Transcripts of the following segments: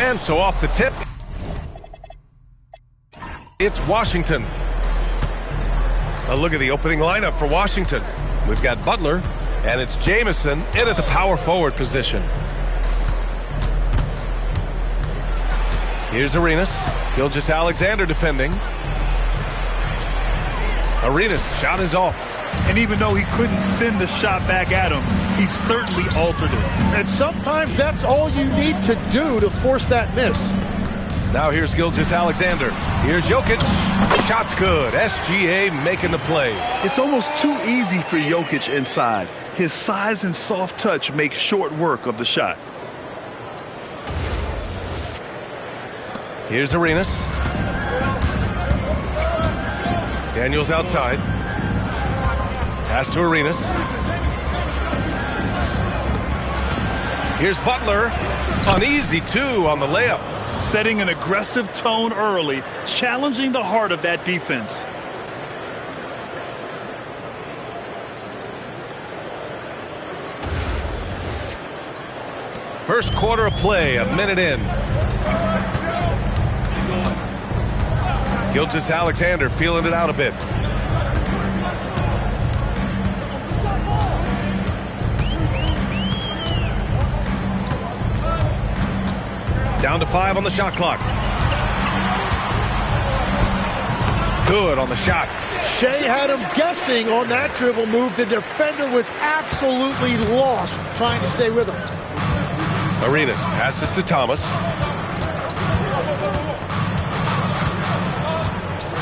And so off the tip, it's Washington. A look at the opening lineup for Washington. We've got Butler, and it's Jamison in at the power forward position. Here's Arenas. Gilgeous-Alexander defending. Arenas' shot is off. And even though he couldn't send the shot back at him, he certainly altered it. And sometimes that's all you need to do to force that miss. Now here's Gilgeous-Alexander. Here's Jokic. Shot's good. SGA making the play. It's almost too easy for Jokic inside. His size and soft touch make short work of the shot. Here's Arenas. Daniels outside. Pass to Arenas. Here's Butler. An easy two on the layup. Setting an aggressive tone early, challenging the heart of that defense. First quarter of play, a minute in. Gilgeous-Alexander feeling it out a bit. Down to 5 on the shot clock. Good on the shot. Shea had him guessing on that dribble move. The defender was absolutely lost trying to stay with him. Arenas passes to Thomas.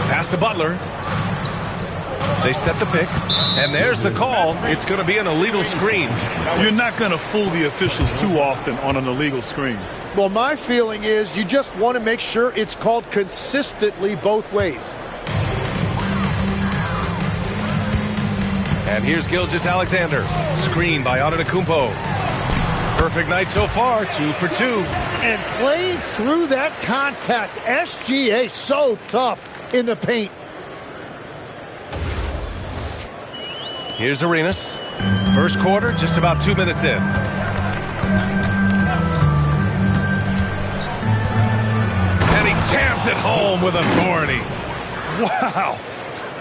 Pass to Butler. They set the pick, and there's the call. It's going to be an illegal screen. You're not going to fool the officials too often on an illegal screen. Well, my feeling is you just want to make sure it's called consistently both ways. And here's Gilgeous-Alexander. Screen by Antetokounmpo. Perfect night so far, 2 for 2. And playing through that contact. SGA so tough in the paint. Here's Arenas. First quarter, just about 2 minutes in. And he jams it home with authority. Wow.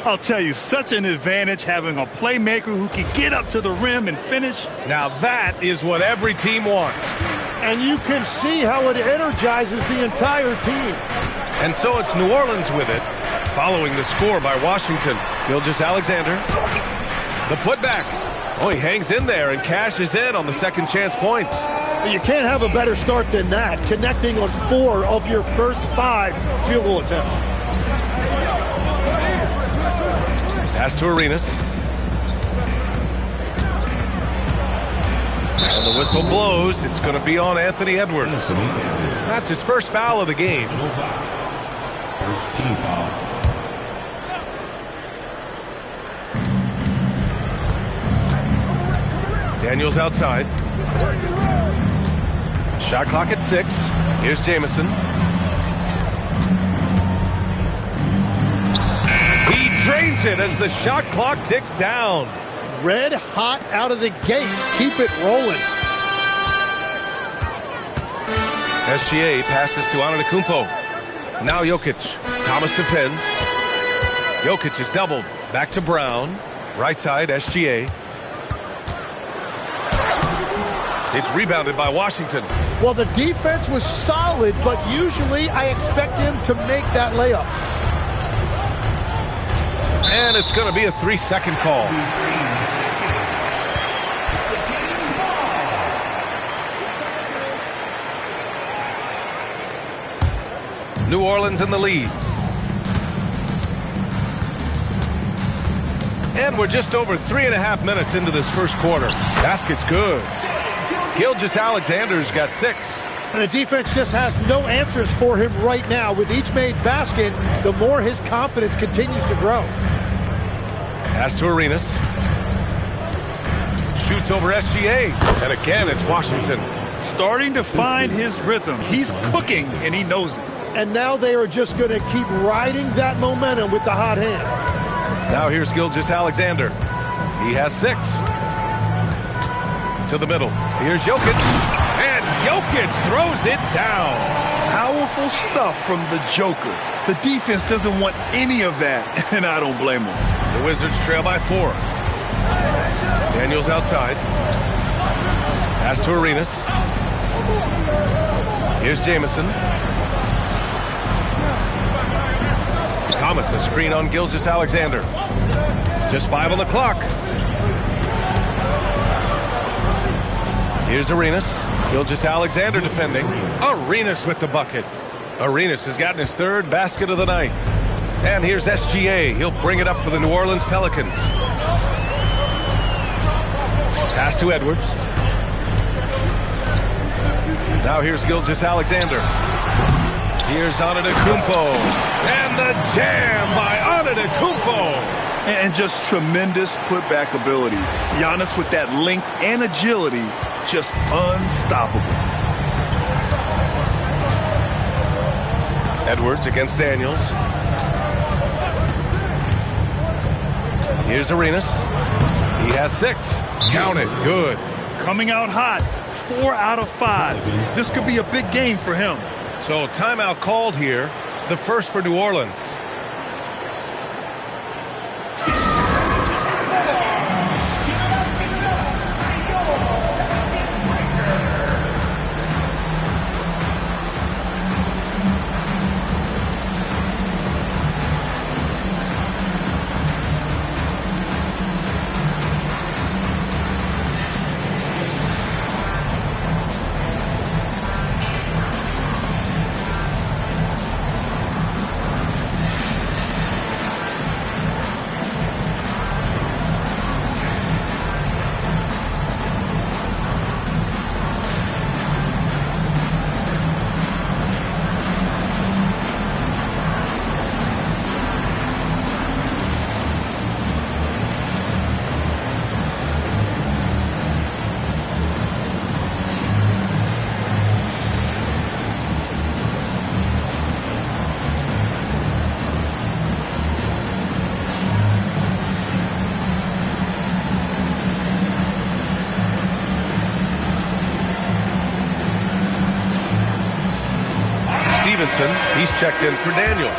I'll tell you, such an advantage having a playmaker who can get up to the rim and finish. Now that is what every team wants. And you can see how it energizes the entire team. And so it's New Orleans with it, following the score by Washington. Gilgeous-Alexander. The putback. Oh, he hangs in there and cashes in on the second chance points. You can't have a better start than that, connecting on 4 of your first 5 field goal attempts. Pass to Arenas. And the whistle blows. It's going to be on Anthony Edwards. That's his first foul of the game. First team foul. Daniels outside. Shot clock at 6. Here's Jamison. He drains it as the shot clock ticks down. Red hot out of the gates. Keep it rolling. SGA passes to Antetokounmpo. Now Jokic. Thomas defends. Jokic is doubled. Back to Brown. Right side, SGA. It's rebounded by Washington. Well, the defense was solid, but usually I expect him to make that layup. And it's going to be a 3-second call. New Orleans in the lead. And we're just over 3.5 minutes into this first quarter. Basket's good. Gilgeous-Alexander's got 6. And the defense just has no answers for him right now. With each made basket, the more his confidence continues to grow. Pass to Arenas. Shoots over SGA. And again, it's Washington. Starting to find his rhythm. He's cooking, and he knows it. And now they are just going to keep riding that momentum with the hot hand. Now here's Gilgeous-Alexander. He has 6. To the middle. Here's Jokic. And Jokic throws it down. Powerful stuff from the Joker. The defense doesn't want any of that, and I don't blame them. The Wizards trail by 4. Daniels outside. Pass to Arenas. Here's Jamison. Thomas, a screen on Gilgeous-Alexander. Just 5 on the clock. Here's Arenas. Gilgeous-Alexander defending. Arenas with the bucket. Arenas has gotten his 3rd basket of the night. And here's SGA. He'll bring it up for the New Orleans Pelicans. Pass to Edwards. Now here's Gilgeous-Alexander. Here's Antetokounmpo. And the jam by Antetokounmpo. And just tremendous putback ability. Giannis with that length and agility, just unstoppable. Edwards against Daniels. Here's Arenas. He has 6. Count it. Good. Coming out hot. 4 out of 5. This could be a big game for him. So timeout called here. The first for New Orleans. Stevenson, he's checked in for Daniels.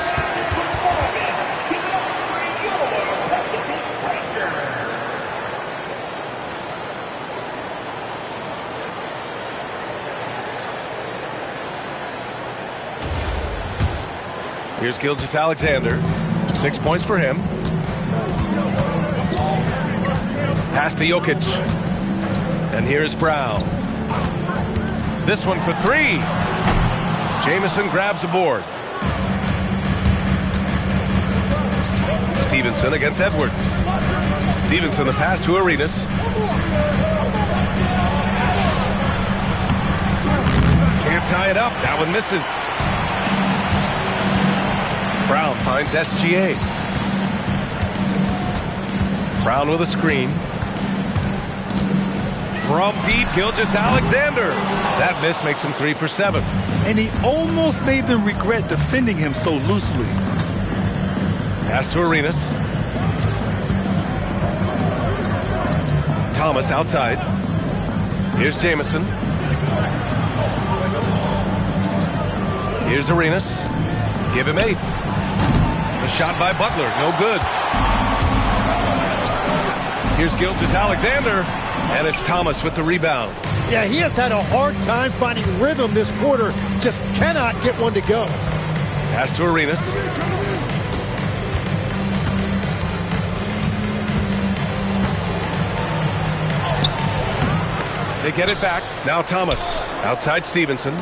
Here's Gilgeous-Alexander. 6 points for him. Pass to Jokic. And here's Brown. This one for 3. Jamison grabs the board. Stevenson against Edwards. Stevenson, the pass to Arenas. Can't tie it up. That one misses. Brown finds SGA. Brown with a screen. From deep, Gilgeous-Alexander. That miss makes him 3 for 7. And he almost made them regret defending him so loosely. Pass to Arenas. Thomas outside. Here's Jamison. Here's Arenas. Give him 8. The shot by Butler, no good. Here's Gilgeous-Alexander. And it's Thomas with the rebound. Yeah, he has had a hard time finding rhythm this quarter. Just cannot get one to go. Pass to Arenas. They get it back. Now Thomas. Outside Stevenson.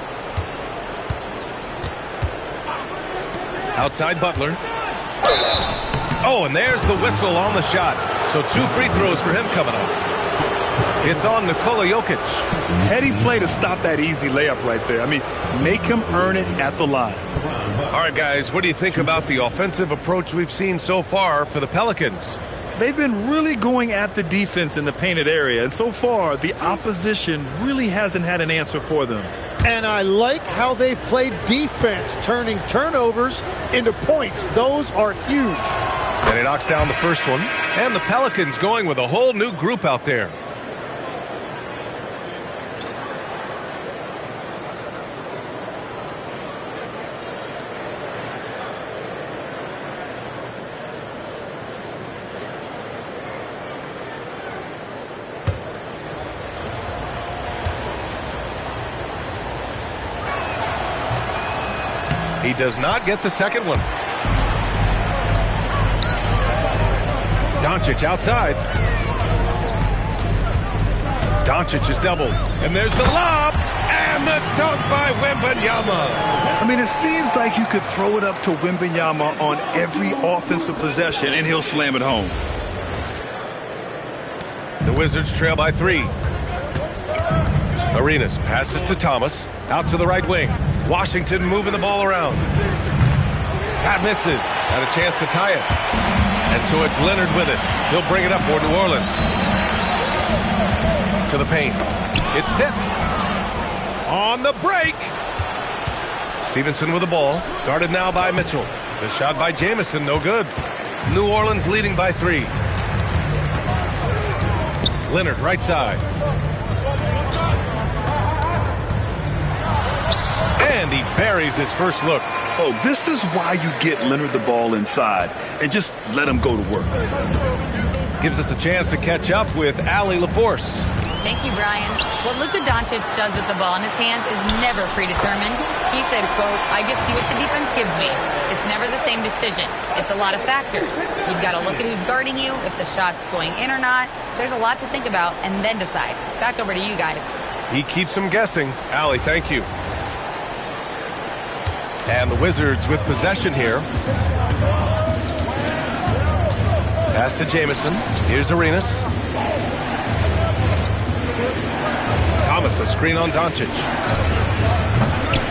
Outside Butler. Oh, and there's the whistle on the shot. So 2 free throws for him coming up. It's on Nikola Jokic. Heady play to stop that easy layup right there. I mean, make him earn it at the line. All right, guys, what do you think about the offensive approach we've seen so far for the Pelicans? They've been really going at the defense in the painted area, and so far, the opposition really hasn't had an answer for them. And I like how they've played defense, turning turnovers into points. Those are huge. And he knocks down the first one. And the Pelicans going with a whole new group out there. He does not get the second one. Doncic outside. Doncic is doubled. And there's the lob. And the dunk by Wembanyama. I mean, it seems like you could throw it up to Wembanyama on every offensive possession, and he'll slam it home. The Wizards trail by 3. Arenas passes to Thomas. Out to the right wing. Washington moving the ball around. That misses. Had a chance to tie it. And so it's Leonard with it. He'll bring it up for New Orleans. To the paint. It's tipped. On the break. Stevenson with the ball. Guarded now by Mitchell. The shot by Jamison, no good. New Orleans leading by 3. Leonard, right side. And he buries his first look. Oh, this is why you get Leonard the ball inside and just let him go to work. Gives us a chance to catch up with Allie LaForce. Thank you, Brian. What Luka Doncic does with the ball in his hands is never predetermined. He said, quote, "I just see what the defense gives me. It's never the same decision. It's a lot of factors. You've got to look at who's guarding you, if the shot's going in or not. There's a lot to think about and then decide." Back over to you guys. He keeps him guessing. Allie, thank you. And the Wizards with possession here. Pass to Jamison. Here's Arenas. Thomas, a screen on Doncic.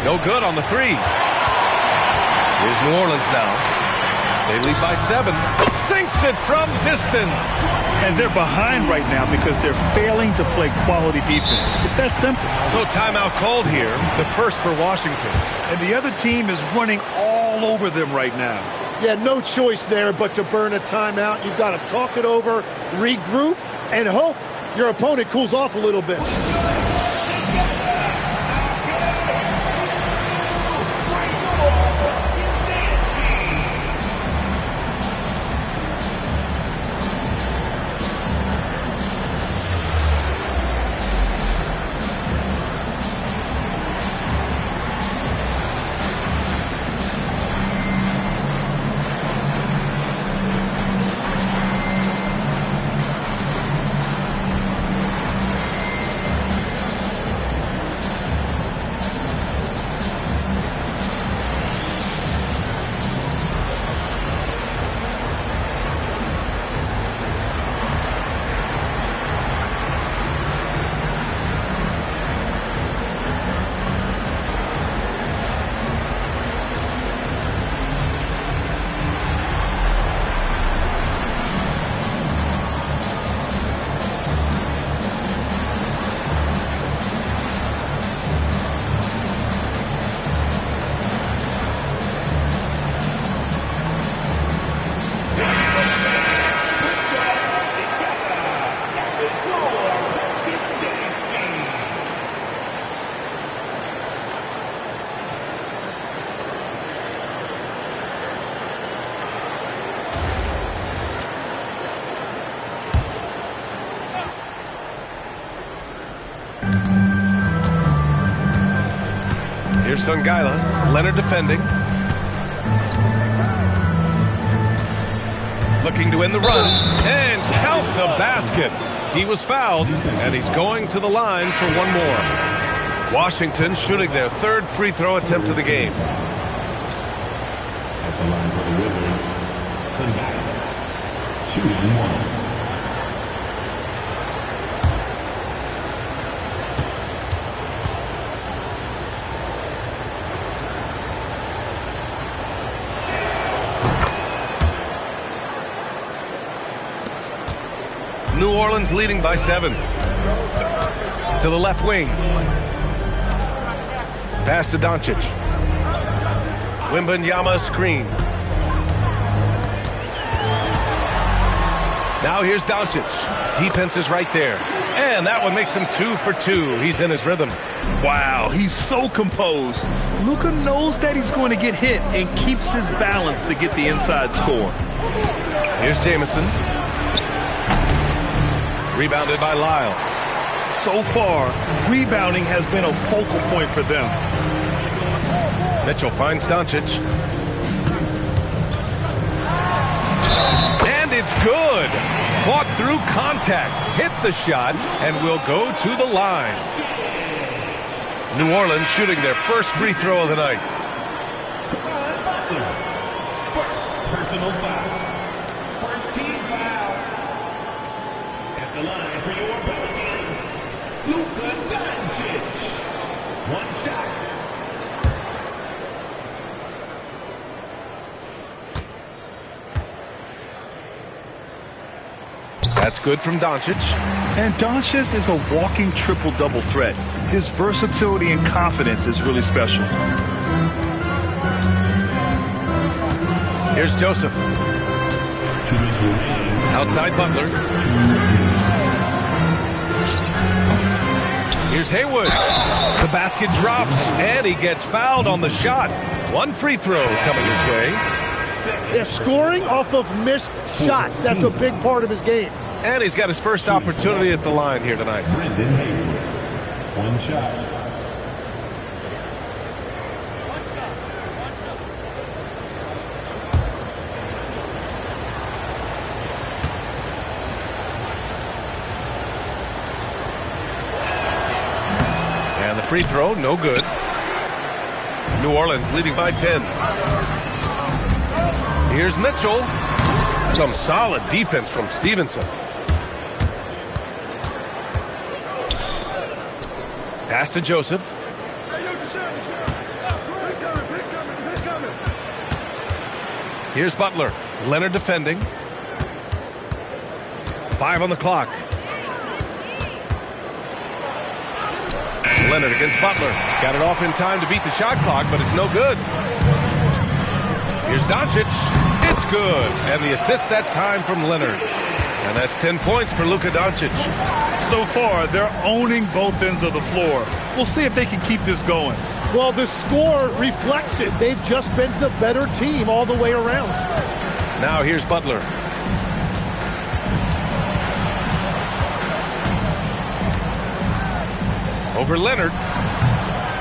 No good on the 3. Here's New Orleans now. They lead by 7. Sinks it from distance. And they're behind right now because they're failing to play quality defense. It's that simple. So timeout called here, the first for Washington. And the other team is running all over them right now. Yeah, no choice there but to burn a timeout. You've got to talk it over, regroup, and hope your opponent cools off a little bit. Here's Songaila. Leonard defending. Looking to win the run. And count the basket. He was fouled, and he's going to the line for one more. Washington shooting their third free throw attempt of the game. At the line for the Wizards, Songaila. Shooting 1. New Orleans leading by 7. To the left wing. Pass to Doncic. Wembanyama screen. Now here's Doncic. Defense is right there. And that one makes him 2 for 2. He's in his rhythm. Wow, he's so composed. Luka knows that he's going to get hit and keeps his balance to get the inside score. Here's Jamison. Rebounded by Lyles. So far, rebounding has been a focal point for them. Mitchell finds Doncic. And it's good. Fought through contact, hit the shot, and will go to the line. New Orleans shooting their first free throw of the night. Personal foul. First team foul. At the line for your Pelicans, Luka Doncic. One shot. That's good from Doncic. And Doncic is a walking triple-double threat. His versatility and confidence is really special. Here's Joseph. Outside Butler. Here's Hayward. The basket drops, and he gets fouled on the shot. One free throw coming his way. They're scoring off of missed shots. That's a big part of his game. And he's got his first opportunity at the line here tonight. Brendan Hayward. One shot. And the free throw, no good. New Orleans leading by 10. Here's Mitchell. Some solid defense from Stevenson. Pass to Joseph. Here's Butler. Leonard defending. 5 on the clock. Leonard against Butler. Got it off in time to beat the shot clock, but it's no good. Here's Doncic. It's good. And the assist that time from Leonard. And that's 10 points for Luka Doncic. So far, they're owning both ends of the floor. We'll see if they can keep this going. Well, the score reflects it. They've just been the better team all the way around. Now here's Butler. Over Leonard.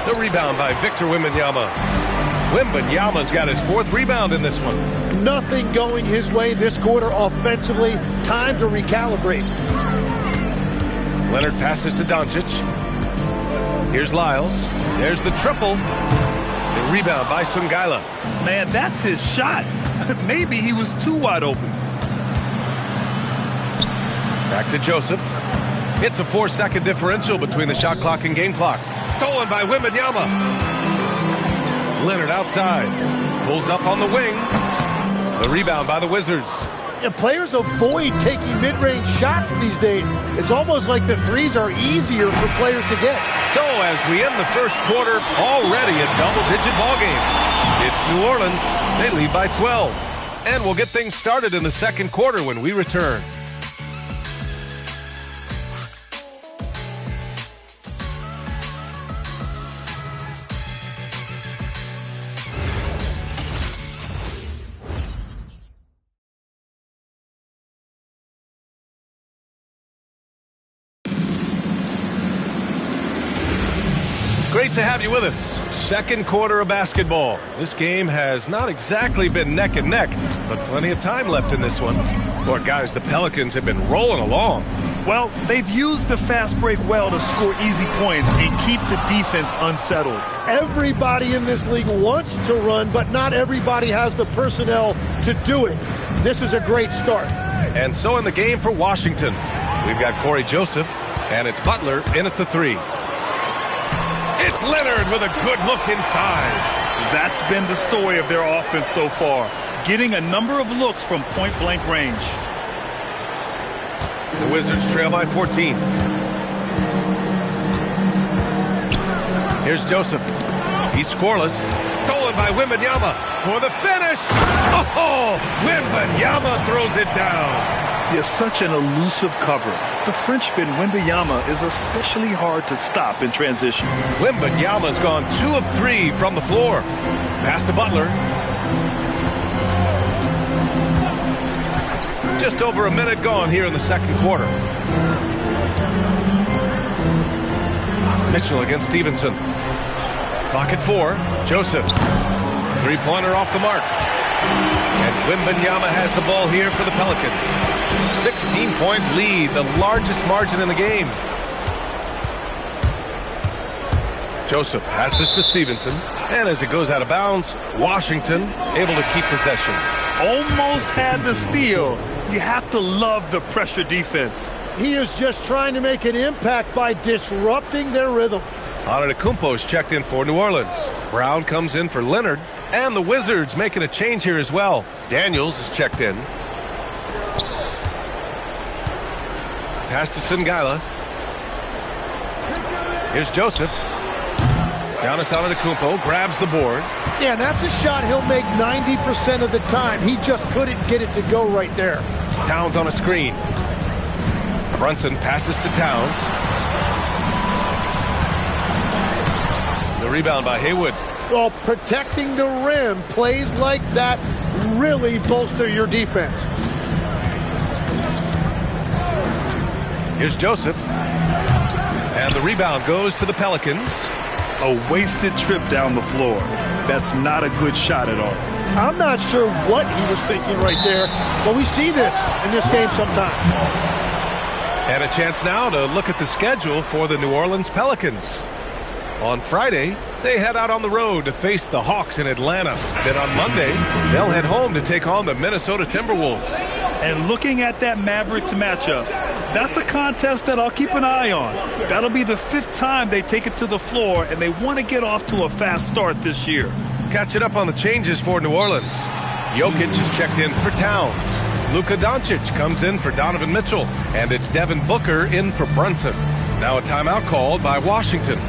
The rebound by Victor Wembanyama. Wembanyama's got his 4th rebound in this one. Nothing going his way this quarter offensively. Time to recalibrate. Leonard passes to Doncic. Here's Lyles. There's the triple. The rebound by Sungaila. Man, that's his shot. Maybe he was too wide open. Back to Joseph. It's a 4-second differential between the shot clock and game clock. Stolen by Wembanyama. Leonard outside. Pulls up on the wing. The rebound by the Wizards. And players avoid taking mid-range shots these days. It's almost like the threes are easier for players to get. So as we end the first quarter, already a double-digit ball game. It's New Orleans. They lead by 12. And we'll get things started in the second quarter when we return. Great to have you with us. Second quarter of basketball. This game has not exactly been neck and neck, but plenty of time left in this one. Boy, guys, the Pelicans have been rolling along. Well, they've used the fast break well to score easy points and keep the defense unsettled. Everybody in this league wants to run, but not everybody has the personnel to do it. This is a great start. And so in the game for Washington, we've got Corey Joseph, and it's Butler in at the 3. It's Leonard with a good look inside. That's been the story of their offense so far, getting a number of looks from point-blank range. The Wizards trail by 14. Here's Joseph. He's scoreless. Stolen by Wembanyama for the finish. Oh, Wembanyama throws it down. He has such an elusive cover. The Frenchman Wembanyama is especially hard to stop in transition. Wembanyama's gone 2 of 3 from the floor. Pass to Butler. Just over a minute gone here in the second quarter. Mitchell against Stevenson. Clock at 4. Joseph. Three-pointer off the mark. And Wembanyama has the ball here for the Pelicans. 16-point lead, the largest margin in the game. Joseph passes to Stevenson. And as it goes out of bounds, Washington able to keep possession. Almost had the steal. You have to love the pressure defense. He is just trying to make an impact by disrupting their rhythm. Antetokounmpo is checked in for New Orleans. Brown comes in for Leonard. And the Wizards making a change here as well. Daniels is checked in. Pass to Singala. Here's Joseph. Giannis Antetokounmpo grabs the board. Yeah, and that's a shot he'll make 90% of the time. He just couldn't get it to go right there. Towns on a screen. Brunson passes to Towns. The rebound by Haywood. Well, protecting the rim, plays like that really bolster your defense. Here's Joseph. And the rebound goes to the Pelicans. A wasted trip down the floor. That's not a good shot at all. I'm not sure what he was thinking right there, but we see this in this game sometimes. And a chance now to look at the schedule for the New Orleans Pelicans. On Friday, they head out on the road to face the Hawks in Atlanta. Then on Monday, they'll head home to take on the Minnesota Timberwolves. And looking at that Mavericks matchup, that's a contest that I'll keep an eye on. That'll be the 5th time they take it to the floor, and they want to get off to a fast start this year. Catching up on the changes for New Orleans. Jokic is checked in for Towns. Luka Doncic comes in for Donovan Mitchell. And it's Devin Booker in for Brunson. Now a timeout called by Washington.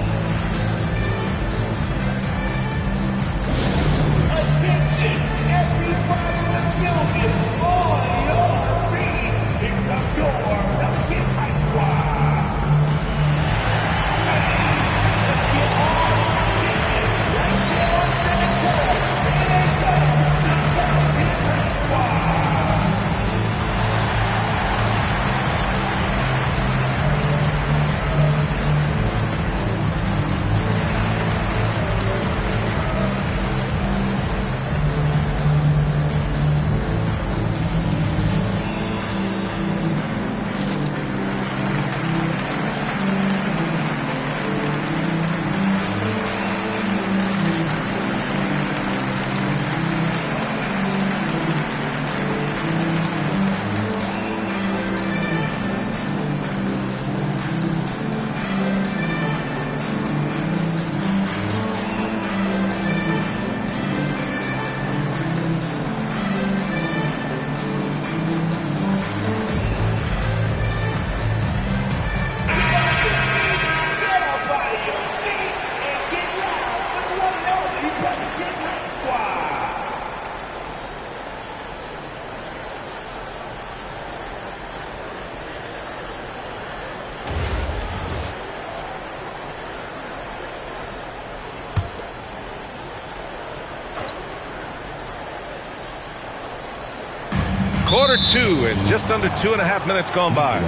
Quarter 2 and just under 2.5 minutes gone by.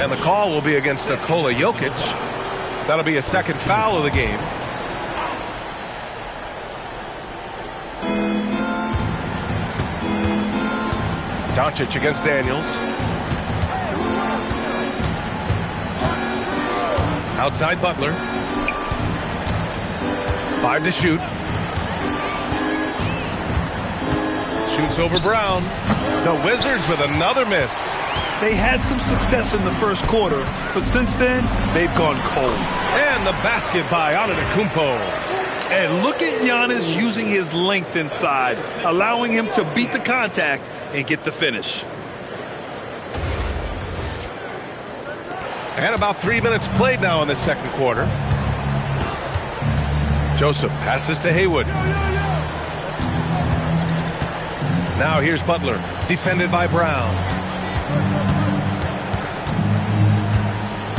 And the call will be against Nikola Jokic. That'll be a second foul of the game. Doncic against Daniels. Outside Butler. 5 to shoot. Shoots over Brown. The Wizards with another miss. They had some success in the first quarter, but since then, they've gone cold. And the basket by Antetokounmpo. And look at Giannis using his length inside, allowing him to beat the contact and get the finish. And about 3 minutes played now in the second quarter. Joseph passes to Haywood. Now here's Butler, defended by Brown.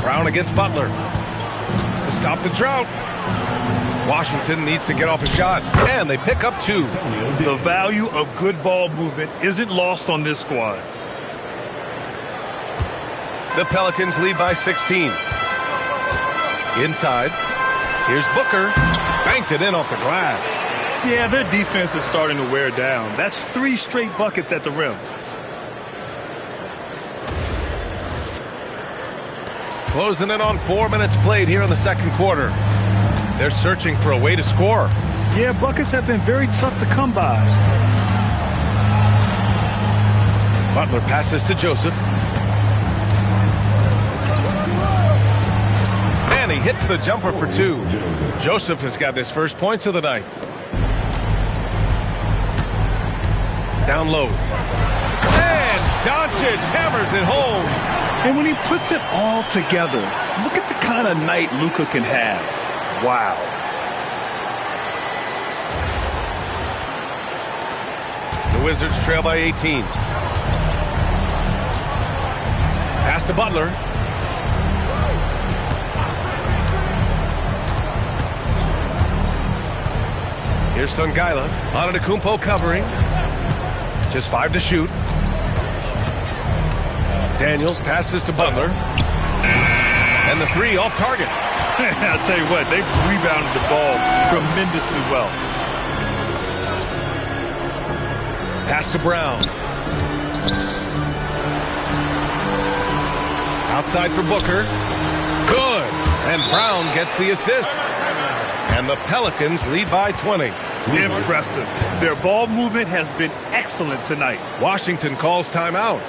Brown against Butler. To stop the drought. Washington needs to get off a shot, and they pick up 2. The value of good ball movement isn't lost on this squad. The Pelicans lead by 16. Inside, here's Booker. Banked it in off the glass. Yeah, their defense is starting to wear down. That's 3 straight buckets at the rim. Closing in on 4 minutes played here in the second quarter. They're searching for a way to score. Yeah, buckets have been very tough to come by. Butler passes to Joseph. And he hits the jumper for 2. Joseph has got his first points of the night. Down low. And Doncic hammers it home. And when he puts it all together, look at the kind of night Luka can have. Wow. The Wizards trail by 18. Pass to Butler. Here's Songaila. Antetokounmpo covering. Just 5 to shoot. Daniels passes to Butler. And the 3 off target. I'll tell you what, they've rebounded the ball tremendously well. Pass to Brown. Outside for Booker. Good. And Brown gets the assist. And the Pelicans lead by 20. Impressive. Their ball movement has been excellent tonight. Washington calls timeout.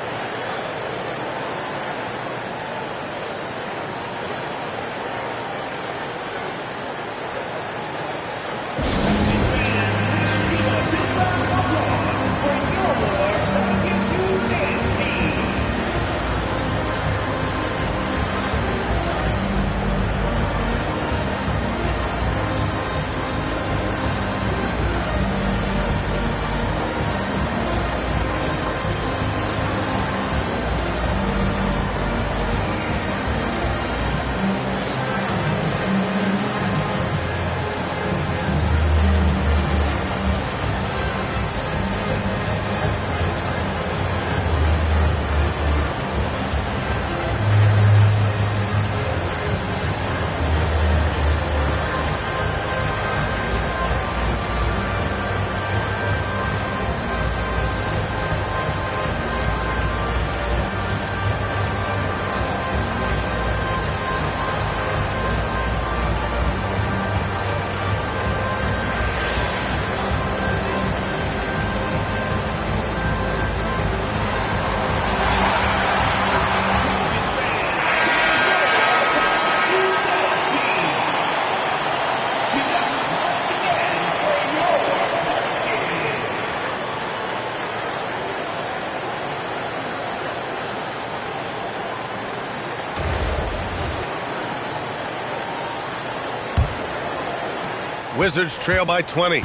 Wizards trail by 20.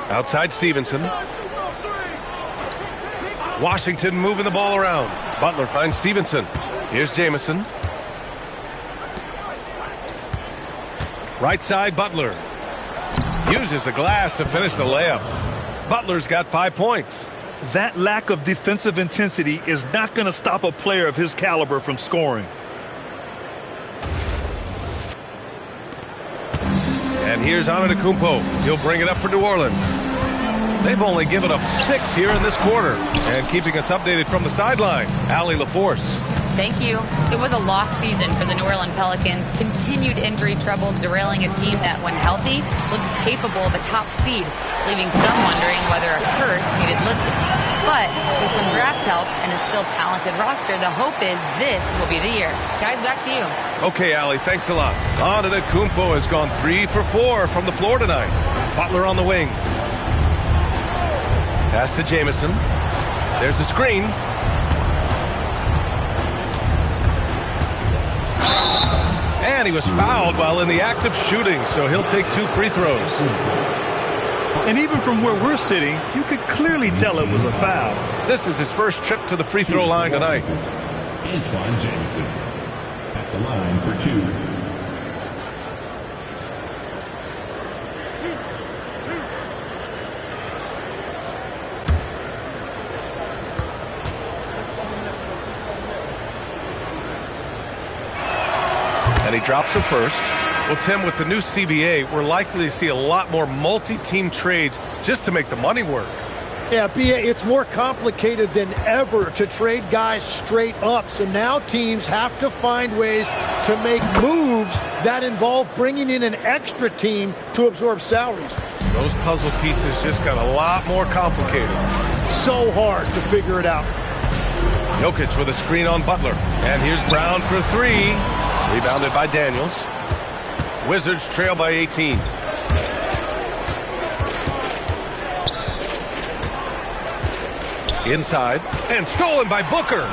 Outside Stevenson. Washington moving the ball around. Butler finds Stevenson. Here's Jamison. Right side, Butler. Uses the glass to finish the layup. Butler's got 5 points. That lack of defensive intensity is not going to stop a player of his caliber from scoring. And here's Antetokounmpo. He'll bring it up for New Orleans. They've only given up 6 here in this quarter. And keeping us updated from the sideline, Allie LaForce. Thank you. It was a lost season for the New Orleans Pelicans. Continued injury troubles derailing a team that, when healthy, looked capable of a top seed, leaving some wondering whether a curse needed lifting. But with some draft help and a still talented roster, the hope is this will be the year. Chai's back to you. Okay, Allie, thanks a lot. Antetokounmpo has gone 3 for 4 from the floor tonight. Butler on the wing. Pass to Jamison. There's a screen. And he was fouled while in the act of shooting, so he'll take 2 free throws. And even from where we're sitting, you could clearly tell it was a foul. This is his first trip to the free throw line tonight. Antoine Jamison at the line for 2. And he drops the first. Well, Tim, with the new CBA, we're likely to see a lot more multi-team trades just to make the money work. Yeah, BA, it's more complicated than ever to trade guys straight up. So now teams have to find ways to make moves that involve bringing in an extra team to absorb salaries. Those puzzle pieces just got a lot more complicated. So hard to figure it out. Jokic with a screen on Butler. And here's Brown for three. Rebounded by Daniels. Wizards trail by 18. Inside, and stolen by Booker.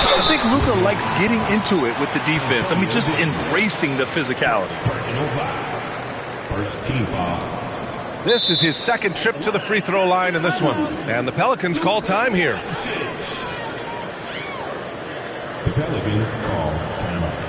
I think Luka likes getting into it with the defense. I mean, just embracing the physicality. First team foul. This is his second trip to the free throw line in this one. And the Pelicans call time here. The Pelicans call timeout.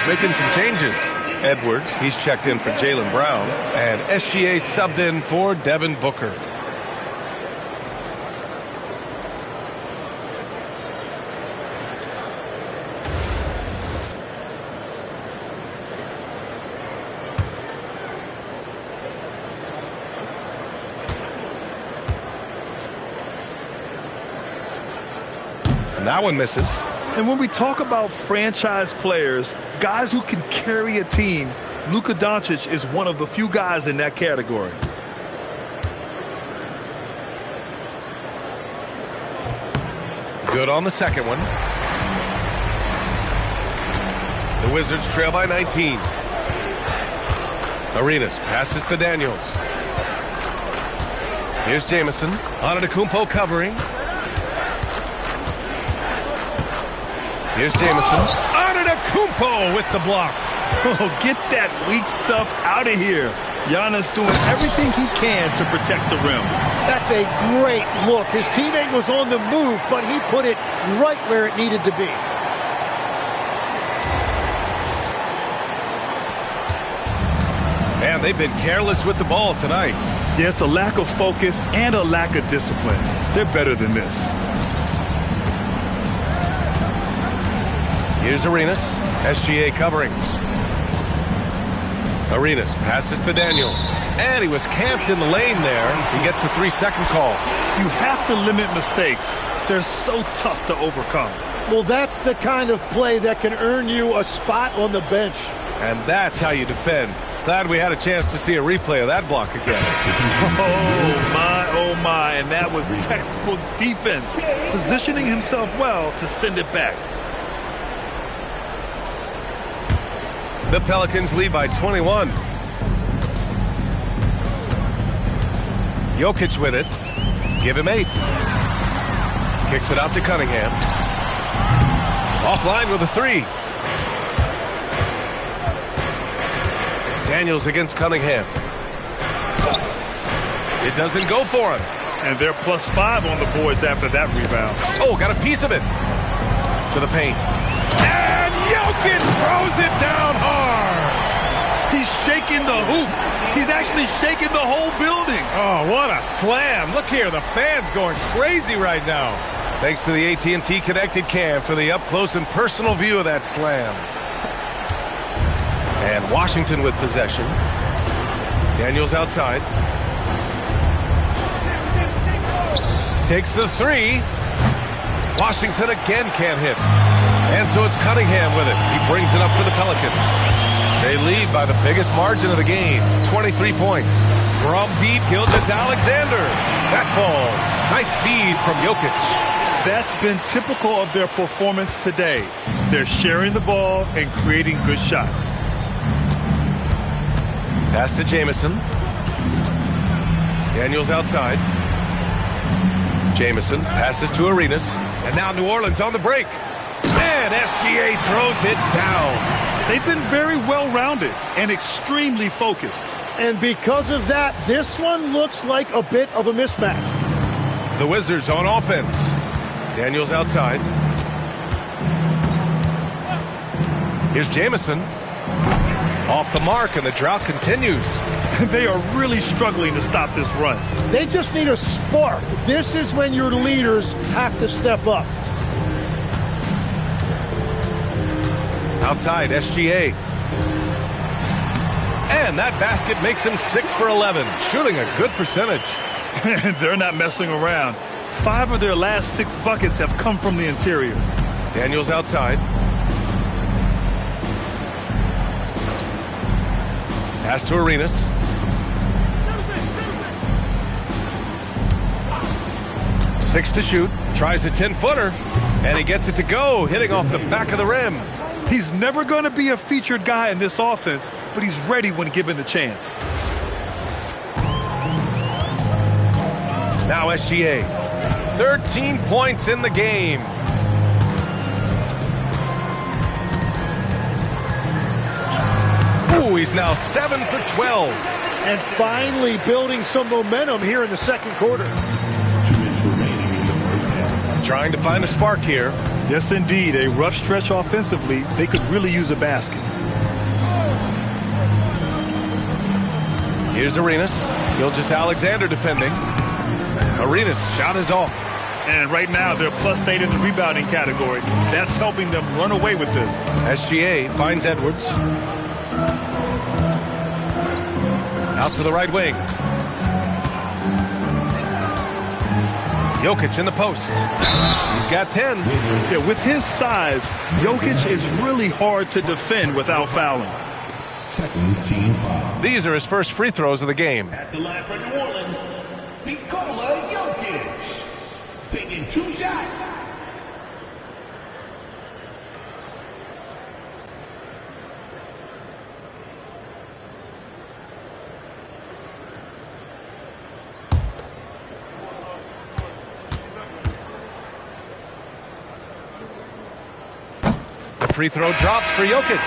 Making some changes. Edwards, he's checked in for Jaylen Brown, and SGA subbed in for Devin Booker. And that one misses. And when we talk about franchise players, guys who can carry a team, Luka Doncic is one of the few guys in that category. Good on the second one. The Wizards trail by 19. Arenas passes to Daniels. Here's Jamison. Antetokounmpo covering. Here's Jamison. Antetokounmpo with the block. Oh, get that weak stuff out of here. Giannis doing everything he can to protect the rim. That's a great look. His teammate was on the move, but he put it right where it needed to be. Man, they've been careless with the ball tonight. Yeah, it's a lack of focus and a lack of discipline. They're better than this. Here's Arenas. SGA covering. Arenas passes to Daniels. And he was camped in the lane there. He gets a 3-second call. You have to limit mistakes. They're so tough to overcome. Well, that's the kind of play that can earn you a spot on the bench. And that's how you defend. Glad we had a chance to see a replay of that block again. Oh my, and that was textbook defense. Positioning himself well to send it back. The Pelicans lead by 21. Jokic with it. Give him 8. Kicks it out to Cunningham. Offline with a 3. Daniels against Cunningham. It doesn't go for him. And they're +5 on the boards after that rebound. Oh, got a piece of it. To the paint. And Jokic throws it down hard. He's shaking the hoop. He's actually shaking the whole building. Oh, what a slam. Look here, the fans going crazy right now. Thanks to the AT&T Connected Cam for the up-close and personal view of that slam. And Washington with possession. Daniels outside. Takes the three. Washington again can't hit. And so it's Cunningham with it. He brings it up for the Pelicans. They lead by the biggest margin of the game, 23 points. From deep, Gilgeous-Alexander. That falls. Nice feed from Jokic. That's been typical of their performance today. They're sharing the ball and creating good shots. Pass to Jamison. Daniels outside. Jamison passes to Arenas. And now New Orleans on the break. And SGA throws it down. They've been very well-rounded and extremely focused. And because of that, this one looks like a bit of a mismatch. The Wizards on offense. Daniels outside. Here's Jamison. Off the mark, and the drought continues. They are really struggling to stop this run. They just need a spark. This is when your leaders have to step up. Outside, SGA. And that basket makes him 6 for 11, shooting a good percentage. They're not messing around. 5 of their last 6 buckets have come from the interior. Daniels outside. Pass to Arenas. Six to shoot. Tries a 10-footer. And he gets it to go, hitting off the back of the rim. He's never going to be a featured guy in this offense, but he's ready when given the chance. Now SGA. 13 points in the game. Ooh, he's now 7 for 12. And finally building some momentum here in the second quarter. 2 minutes remaining in the first half. Trying to find a spark here. Yes, indeed. A rough stretch offensively. They could really use a basket. Here's Arenas. Gilgeous-Alexander defending. Arenas' shot is off. And right now, they're +8 in the rebounding category. That's helping them run away with this. SGA finds Edwards. Out to the right wing. Jokic in the post. He's got 10. Yeah, with his size, Jokic is really hard to defend without fouling. Second team foul. These are his first free throws of the game. At the line for New Orleans, Nikola Jokic. Taking 2 shots. Free throw drops for Jokic.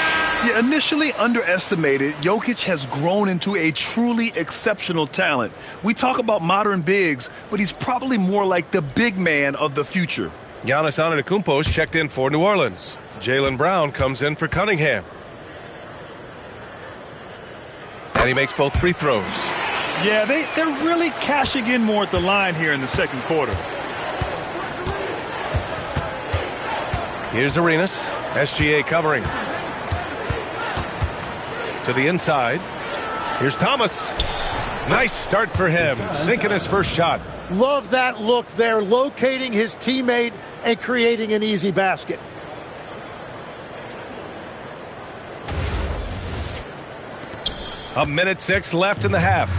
Yeah, initially underestimated, Jokic has grown into a truly exceptional talent. We talk about modern bigs, but he's probably more like the big man of the future. Giannis Antetokounmpo's checked in for New Orleans. Jaylen Brown comes in for Cunningham. And he makes both free throws. Yeah, they're really cashing in more at the line here in the second quarter. Here's Arenas. SGA covering. To the inside. Here's Thomas. Nice start for him. Sinking his first shot. Love that look there, locating his teammate and creating an easy basket. A minute 6 left in the half.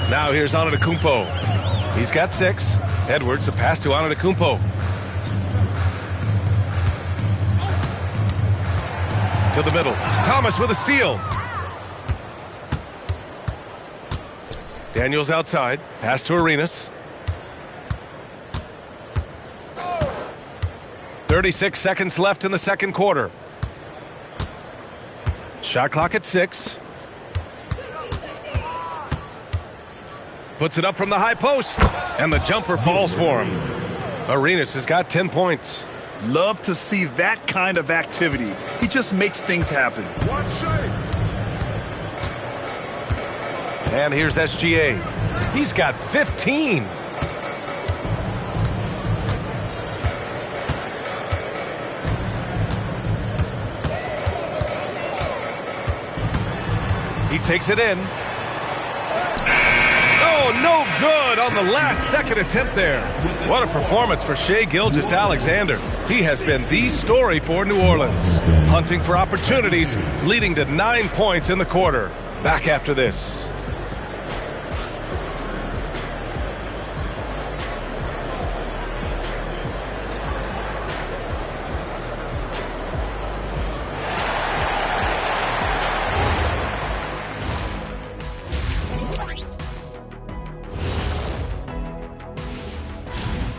Now here's Antetokounmpo. He's got 6. Edwards, the pass to Antetokounmpo. To the middle. Thomas with a steal. Daniels outside. Pass to Arenas. 36 seconds left in the second quarter. Shot clock at 6. Puts it up from the high post. And the jumper falls for him. Arenas has got 10 points. Love to see that kind of activity. He just makes things happen. And here's SGA. He's got 15. takes it in. Oh, no good on the last-second attempt there. What a performance for Shai Gilgeous-Alexander. He has been the story for New Orleans, hunting for opportunities, leading to 9 points in the quarter. Back after this.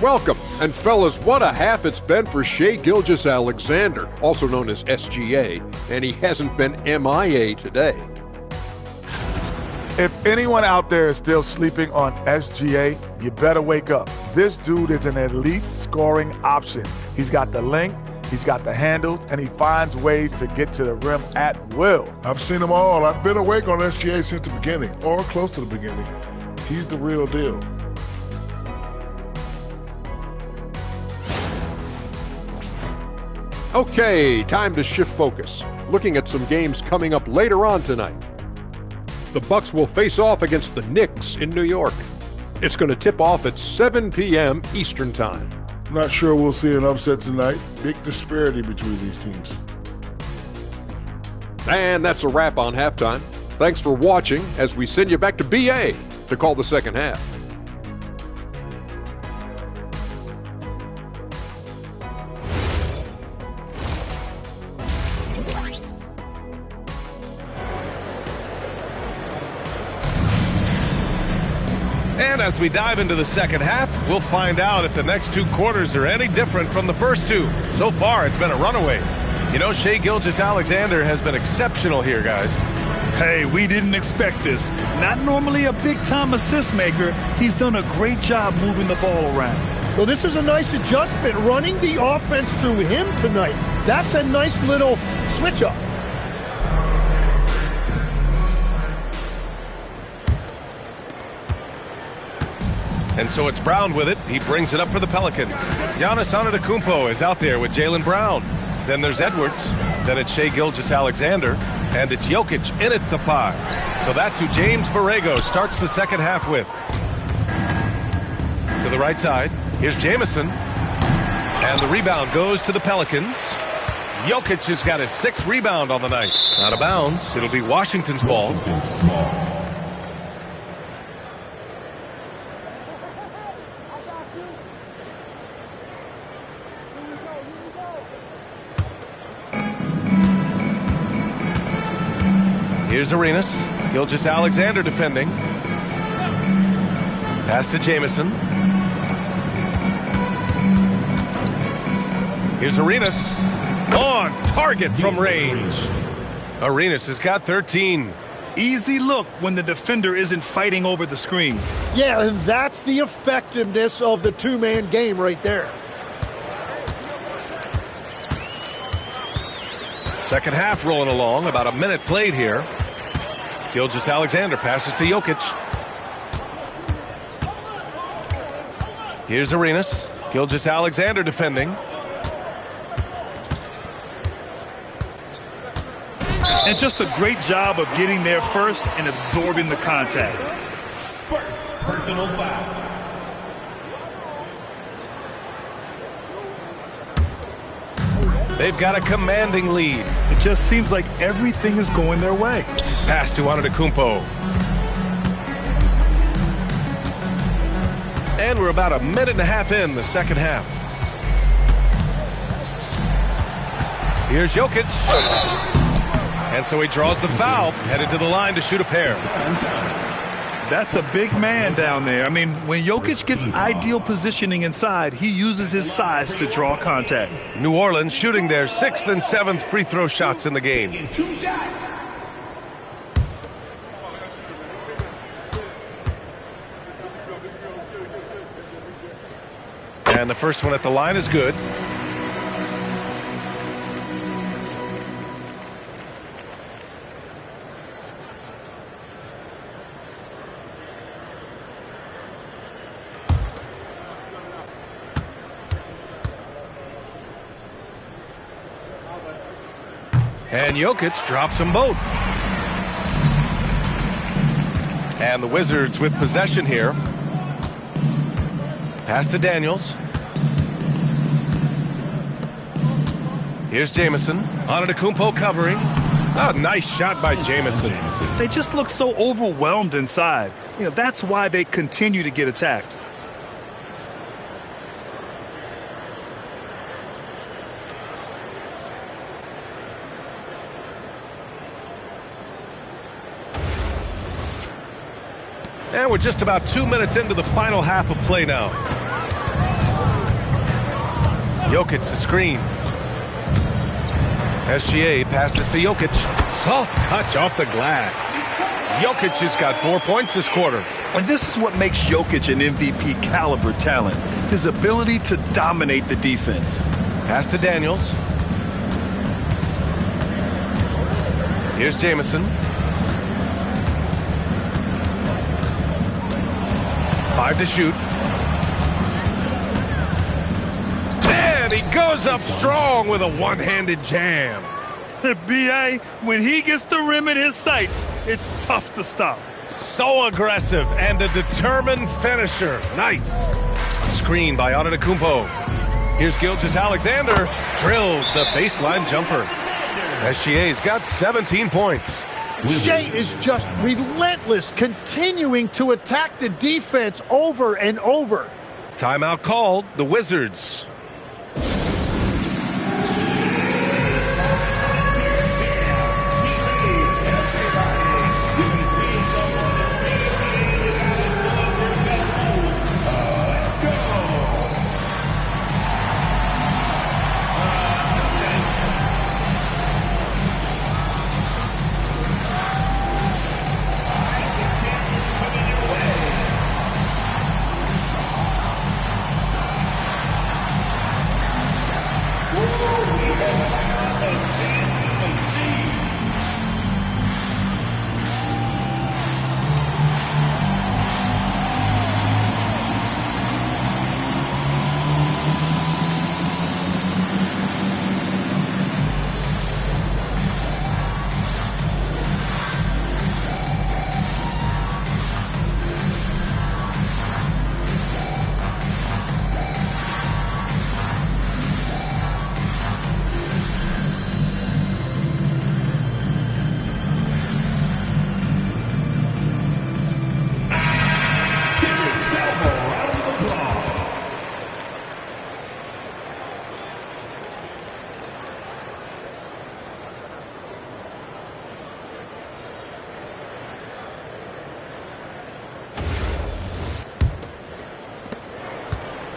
Welcome, and fellas, what a half it's been for Shai Gilgeous-Alexander, also known as SGA, and he hasn't been MIA today. If anyone out there is still sleeping on SGA, you better wake up. This dude is an elite scoring option. He's got the length, he's got the handles, and he finds ways to get to the rim at will. I've seen them all. I've been awake on SGA since the beginning, or close to the beginning. He's the real deal. Okay, time to shift focus. Looking at some games coming up later on tonight. The Bucks will face off against the Knicks in New York. It's going to tip off at 7 p.m. Eastern Time. Not sure we'll see an upset tonight. Big disparity between these teams. And that's a wrap on halftime. Thanks for watching as we send you back to BA to call the second half. And as we dive into the second half, we'll find out if the next 2 quarters are any different from the first 2. So far, it's been a runaway. You know, Shai Gilgeous-Alexander has been exceptional here, guys. Hey, we didn't expect this. Not normally a big-time assist maker. He's done a great job moving the ball around. Well, this is a nice adjustment, running the offense through him tonight. That's a nice little switch-up. And so it's Brown with it. He brings it up for the Pelicans. Giannis Antetokounmpo is out there with Jaylen Brown. Then there's Edwards. Then it's Shai Gilgeous-Alexander. And it's Jokic in at the 5. So that's who James Borrego starts the second half with. To the right side, here's Jamison. And the rebound goes to the Pelicans. Jokic has got his 6th rebound on the night. Out of bounds. It'll be Washington's ball. Here's Arenas. Gilgeous-Alexander defending. Pass to Jamison. Here's Arenas. On target from range. Arenas has got 13. Easy look when the defender isn't fighting over the screen. Yeah, and that's the effectiveness of the two-man game right there. Second half rolling along. About a minute played here. Gilgeous-Alexander passes to Jokic. Here's Arenas. Gilgeous-Alexander defending. And just a great job of getting there first and absorbing the contact. First personal foul. They've got a commanding lead. It just seems like everything is going their way. Pass to Antetokounmpo. And we're about a minute and a half in the second half. Here's Jokic. And so he draws the foul, headed to the line to shoot a pair. That's a big man down there. I mean, when Jokic gets ideal positioning inside, he uses his size to draw contact. New Orleans shooting their 6th and 7th free throw shots in the game. 2 shots. And the first one at the line is good. And Jokic drops them both. And the Wizards with possession here. Pass to Daniels. Here's Jamison. Antetokounmpo covering. Oh, nice shot by Jamison. They just look so overwhelmed inside. That's why they continue to get attacked. And we're just about 2 minutes into the final half of play now. Jokic the screen. SGA passes to Jokic. Soft touch off the glass. Jokic has got 4 points this quarter. And this is what makes Jokic an MVP caliber talent. His ability to dominate the defense. Pass to Daniels. Here's Jamison. 5 to shoot. And he goes up strong with a one-handed jam. B.A., when he gets the rim in his sights, it's tough to stop. So aggressive and a determined finisher. Nice. Screen by Antetokounmpo. Here's Gilgeous-Alexander. Drills the baseline jumper. SGA's got 17 points. Shea is just relentless, continuing to attack the defense over and over. Timeout called. The Wizards.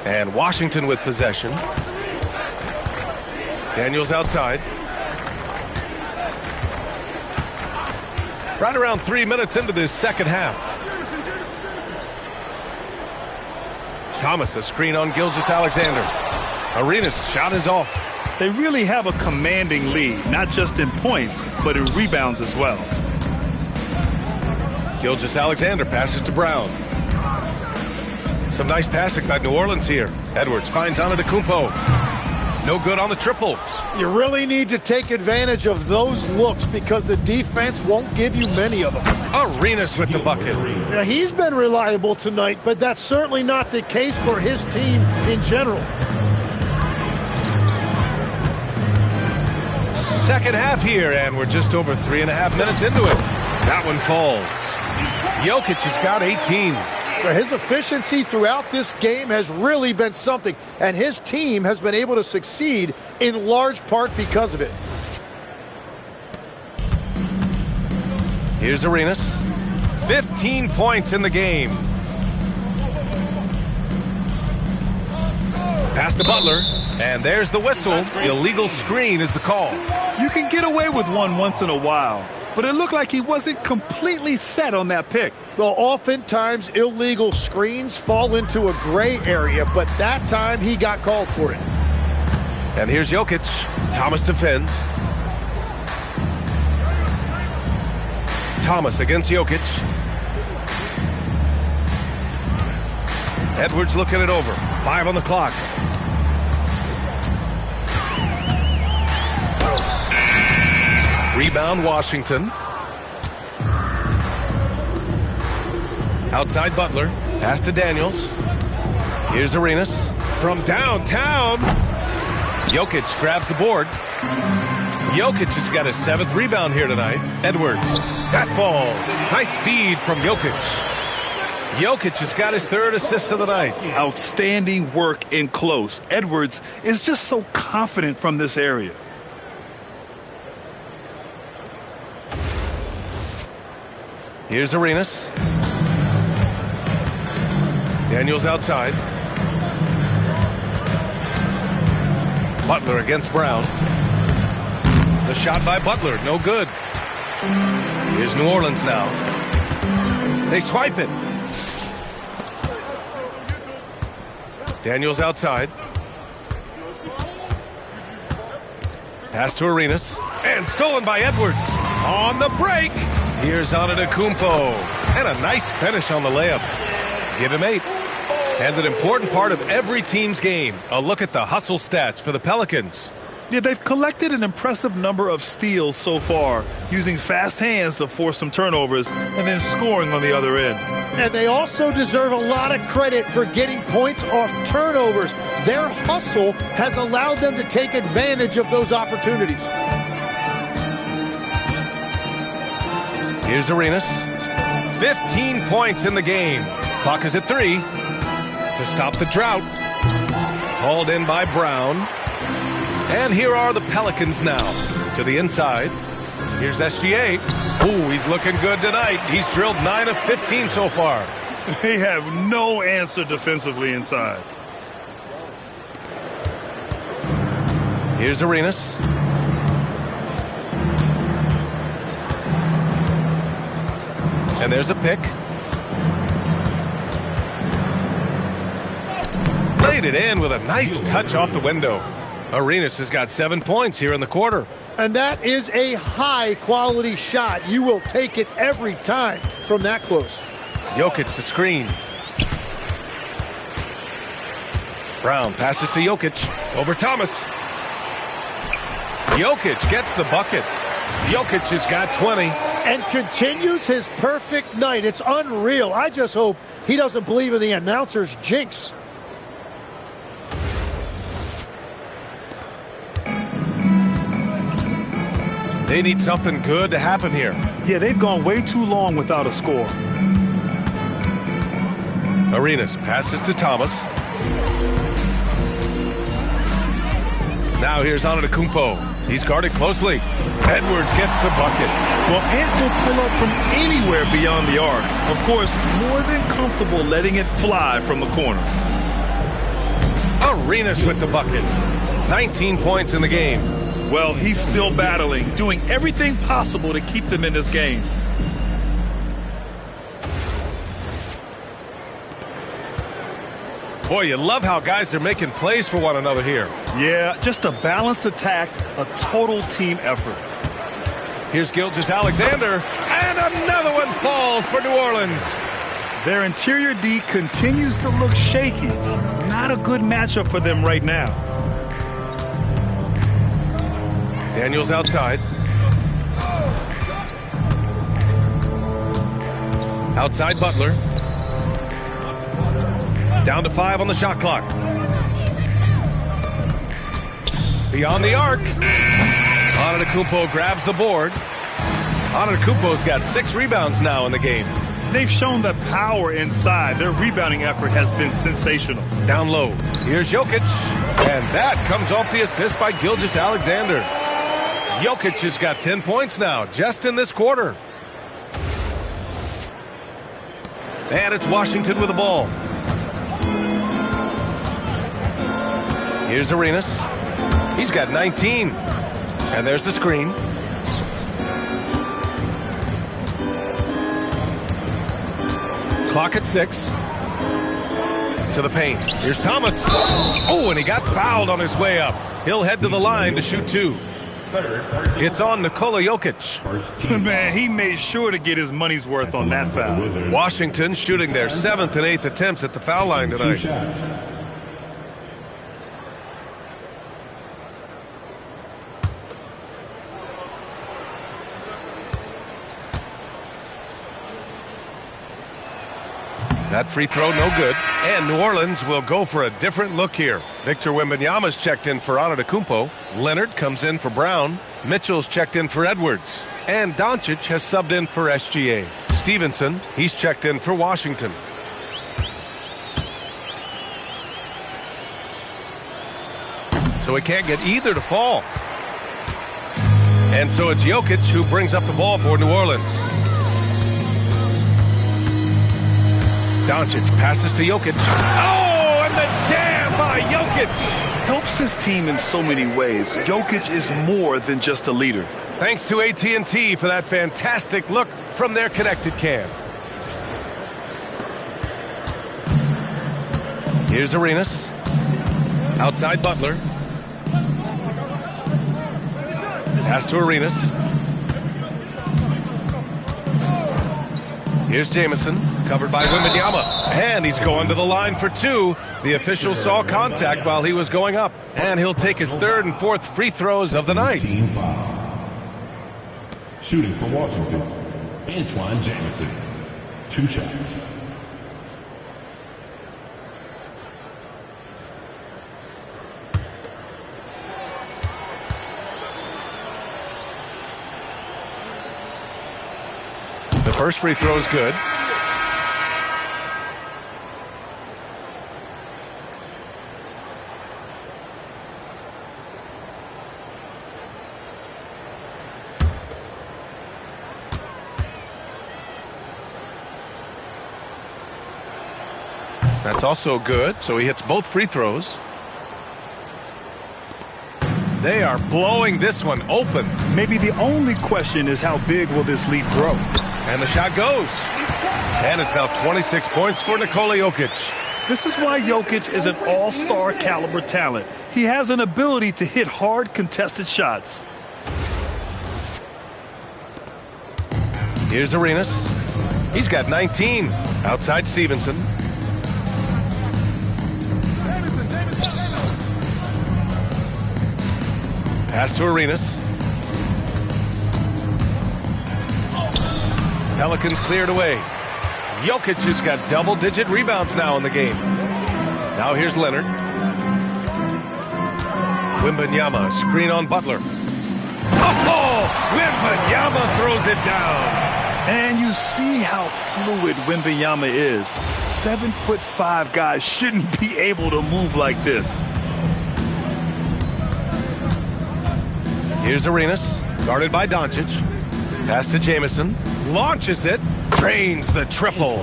And Washington with possession. Daniels outside. Right around 3 minutes into this second half. Thomas, a screen on Gilgeous-Alexander. Arenas' shot is off. They really have a commanding lead, not just in points, but in rebounds as well. Gilgeous-Alexander passes to Brown. Some nice passing by New Orleans here. Edwards finds Antetokounmpo. No good on the triple. You really need to take advantage of those looks because the defense won't give you many of them. Arenas with the bucket. Now, he's been reliable tonight, but that's certainly not the case for his team in general. Second half here, and we're just over 3.5 minutes into it. That one falls. Jokic has got 18. His efficiency throughout this game has really been something, and his team has been able to succeed in large part because of it. Here's Arenas. 15 points in the game. Pass to Butler, and there's the whistle. Illegal screen is the call. You can get away with one once in a while, but it looked like he wasn't completely set on that pick. Well, oftentimes illegal screens fall into a gray area, but that time he got called for it. And here's Jokic. Thomas defends. Thomas against Jokic. Edwards looking it over. 5 on the clock. Rebound Washington. Outside Butler. Pass to Daniels. Here's Arenas. From downtown. Jokic grabs the board. Jokic has got his 7th rebound here tonight. Edwards. That falls. Nice feed from Jokic. Jokic has got his 3rd assist of the night. Outstanding work in close. Edwards is just so confident from this area. Here's Arenas. Daniels outside. Butler against Brown. The shot by Butler, no good. Here's New Orleans now. They swipe it. Daniels outside. Pass to Arenas. And stolen by Edwards. On the break. Here's Antetokounmpo. And a nice finish on the layup. Give him 8. And an important part of every team's game. A look at the hustle stats for the Pelicans. Yeah, they've collected an impressive number of steals so far, using fast hands to force some turnovers and then scoring on the other end. And they also deserve a lot of credit for getting points off turnovers. Their hustle has allowed them to take advantage of those opportunities. Here's Arenas. 15 points in the game. Clock is at 3. To stop the drought. Hauled in by Brown. And here are the Pelicans now. To the inside. Here's SGA. Ooh, he's looking good tonight. He's drilled 9 of 15 so far. They have no answer defensively inside. Here's Arenas. And there's a pick. Laid it in with a nice touch off the window. Arenas has got 7 points here in the quarter. And that is a high-quality shot. You will take it every time from that close. Jokic the screen. Brown passes to Jokic. Over Thomas. Jokic gets the bucket. Jokic has got 20. And continues his perfect night. It's unreal. I just hope he doesn't believe in the announcer's jinx. They need something good to happen here. Yeah, they've gone way too long without a score. Arenas passes to Thomas. Now here's Antetokounmpo. He's guarded closely. Edwards gets the bucket. Well, Ant will pull up from anywhere beyond the arc. Of course, more than comfortable letting it fly from the corner. Arenas with the bucket. 19 points in the game. Well, he's still battling, doing everything possible to keep them in this game. Boy, you love how guys are making plays for one another here. Yeah, just a balanced attack, a total team effort. Here's Gilgeous-Alexander, and another one falls for New Orleans. Their interior D continues to look shaky. Not a good matchup for them right now. Daniels outside. Outside Butler. Down to 5 on the shot clock. Beyond the arc. Antetokounmpo grabs the board. Antetokounmpo's got 6 rebounds now in the game. They've shown the power inside. Their rebounding effort has been sensational. Down low. Here's Jokic. And that comes off the assist by Gilgeous-Alexander. Jokic has got 10 points now, just in this quarter. And it's Washington with the ball. Here's Arenas. He's got 19. And there's the screen. Clock at 6. To the paint. Here's Thomas. Oh, and he got fouled on his way up. He'll head to the line to shoot 2. It's on Nikola Jokic. Man, he made sure to get his money's worth on that foul. Washington shooting their 7th and 8th attempts at the foul line tonight. That free throw, no good. And New Orleans will go for a different look here. Victor Wembanyama's checked in for Antetokounmpo. Leonard comes in for Brown. Mitchell's checked in for Edwards. And Doncic has subbed in for SGA. Stevenson, he's checked in for Washington. So he can't get either to fall. And so it's Jokic who brings up the ball for New Orleans. Doncic passes to Jokic. Oh, and the jam by Jokic! Helps his team in so many ways. Jokic is more than just a leader. Thanks to AT&T for that fantastic look from their connected cam. Here's Arenas. Outside Butler. Pass to Arenas. Here's Jamison, covered by Wembanyama. And he's going to the line for two. The official saw contact while he was going up. And he'll take his third and fourth free throws of the night. Shooting for Washington, Antoine Jamison. 2 shots. The first free throw is good. That's also good, so he hits both free throws. They are blowing this one open. Maybe the only question is how big will this lead grow? And the shot goes. And it's now 26 points for Nikola Jokic. This is why Jokic is an all-star caliber talent. He has an ability to hit hard contested shots. Here's Arenas. He's got 19. Outside Stevenson. Pass to Arenas. Pelicans cleared away. Jokic has got double-digit rebounds now in the game. Now here's Leonard. Wembanyama, screen on Butler. Oh! Wembanyama throws it down. And you see how fluid Wembanyama is. 7'5" guys shouldn't be able to move like this. Here's Arenas, guarded by Doncic. Pass to Jamison. Launches it. Drains the triple.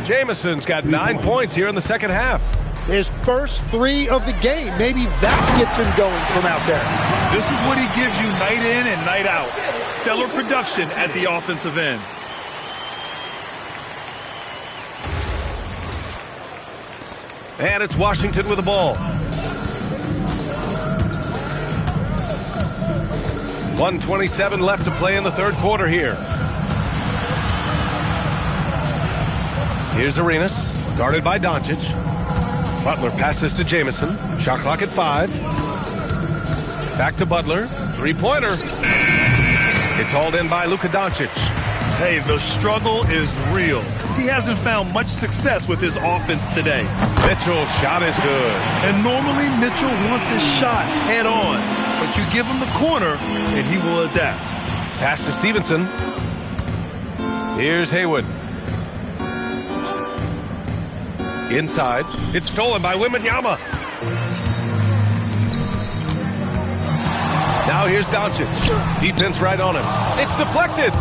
Jamison's got 9 points here in the second half. His first 3 of the game. Maybe that gets him going from out there. This is what he gives you night in and night out. Stellar production at the offensive end. And it's Washington with the ball. 1:27 left to play in the third quarter here. Here's Arenas, guarded by Doncic. Butler passes to Jamison. Shot clock at 5. Back to Butler. Three-pointer. It's hauled in by Luka Doncic. Hey, the struggle is real. He hasn't found much success with his offense today. Mitchell's shot is good. And normally Mitchell wants his shot head on. But you give him the corner, and he will adapt. Pass to Stevenson. Here's Haywood. Inside. It's stolen by Wembanyama. Now here's Doncic. Defense right on him. It's deflected.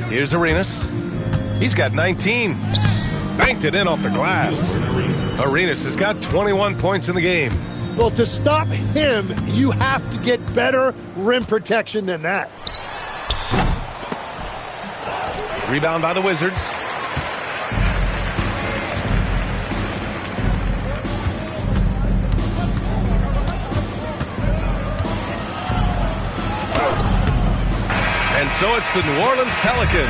Here's Arenas. He's got 19. Banked it in off the glass. Arenas has got 21 points in the game. Well, to stop him, you have to get better rim protection than that. Rebound by the Wizards. And so it's the New Orleans Pelicans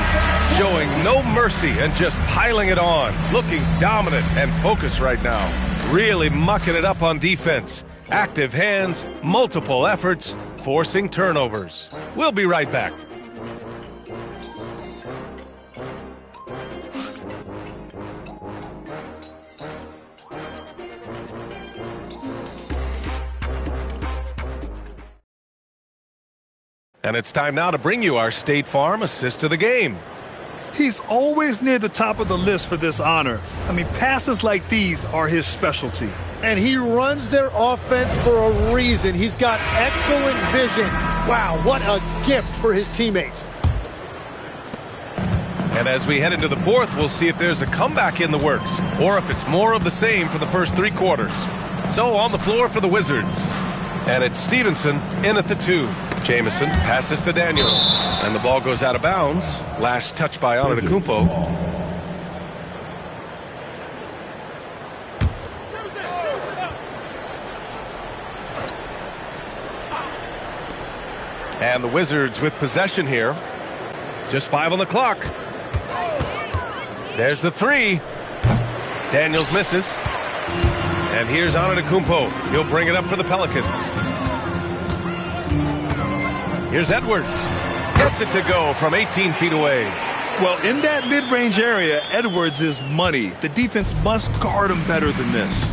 showing no mercy and just piling it on. Looking dominant and focused right now. Really mucking it up on defense. Active hands, multiple efforts, forcing turnovers. We'll be right back. And it's time now to bring you our State Farm assist of the game. He's always near the top of the list for this honor. I mean, passes like these are his specialty. And he runs their offense for a reason. He's got excellent vision. Wow, what a gift for his teammates. And as we head into the fourth, we'll see if there's a comeback in the works or if it's more of the same for the first 3 quarters. So on the floor for the Wizards. And it's Stevenson in at the 2. Jamison passes to Daniels. And the ball goes out of bounds. Last touch by Antetokounmpo. And the Wizards with possession here. Just 5 on the clock. There's the 3. Daniels misses. And here's Antetokounmpo. He'll bring it up for the Pelicans. Here's Edwards. Gets it to go from 18 feet away. Well, in that mid-range area, Edwards is money. The defense must guard him better than this.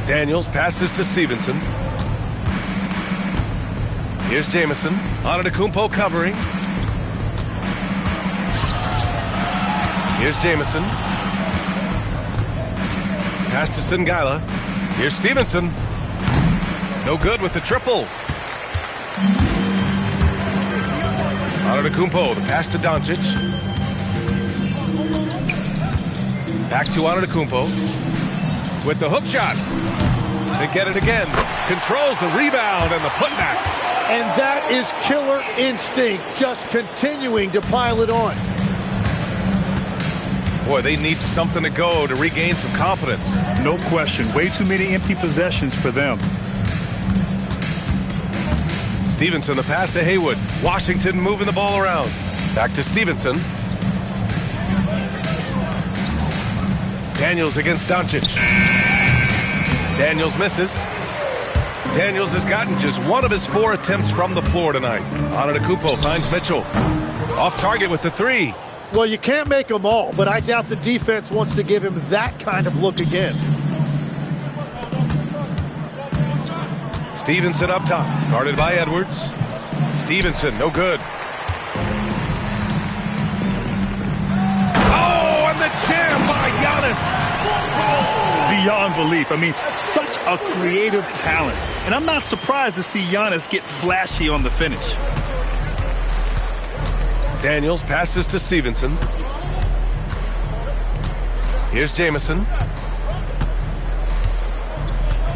Daniels passes to Stevenson. Here's Jamison. Antetokounmpo covering. Here's Jamison. Pass to Singala. Here's Stevenson. No good with the triple. Antetokounmpo, the pass to Doncic. Back to Antetokounmpo. With the hook shot. They get it again. Controls the rebound and the putback. And that is killer instinct, just continuing to pile it on. Boy, they need something to go to regain some confidence. No question. Way too many empty possessions for them. Stevenson, the pass to Haywood. Washington moving the ball around. Back to Stevenson. Daniels against Doncic. Daniels misses. Daniels has gotten just 1 of his 4 attempts from the floor tonight. Antetokounmpo finds Mitchell. Off target with the 3. Well, you can't make them all, but I doubt the defense wants to give him that kind of look again. Stevenson up top, guarded by Edwards. Stevenson, no good. Oh, and the jam by Giannis. Beyond belief. I mean, such a creative talent. And I'm not surprised to see Giannis get flashy on the finish. Daniels passes to Stevenson. Here's Jamison.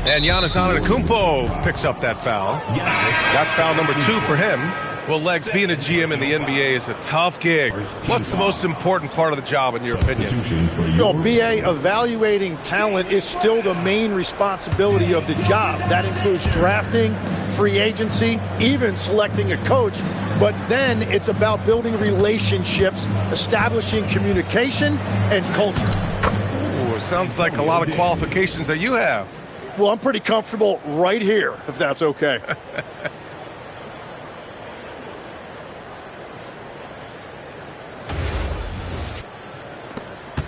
And Giannis Antetokounmpo picks up that foul. That's foul number 2 for him. Well, Legs, being a GM in the NBA is a tough gig. What's the most important part of the job, in your opinion? Well, BA, evaluating talent is still the main responsibility of the job. That includes drafting, free agency, even selecting a coach. But then it's about building relationships, establishing communication, and culture. Ooh, it sounds like a lot of qualifications that you have. Well, I'm pretty comfortable right here, if that's okay.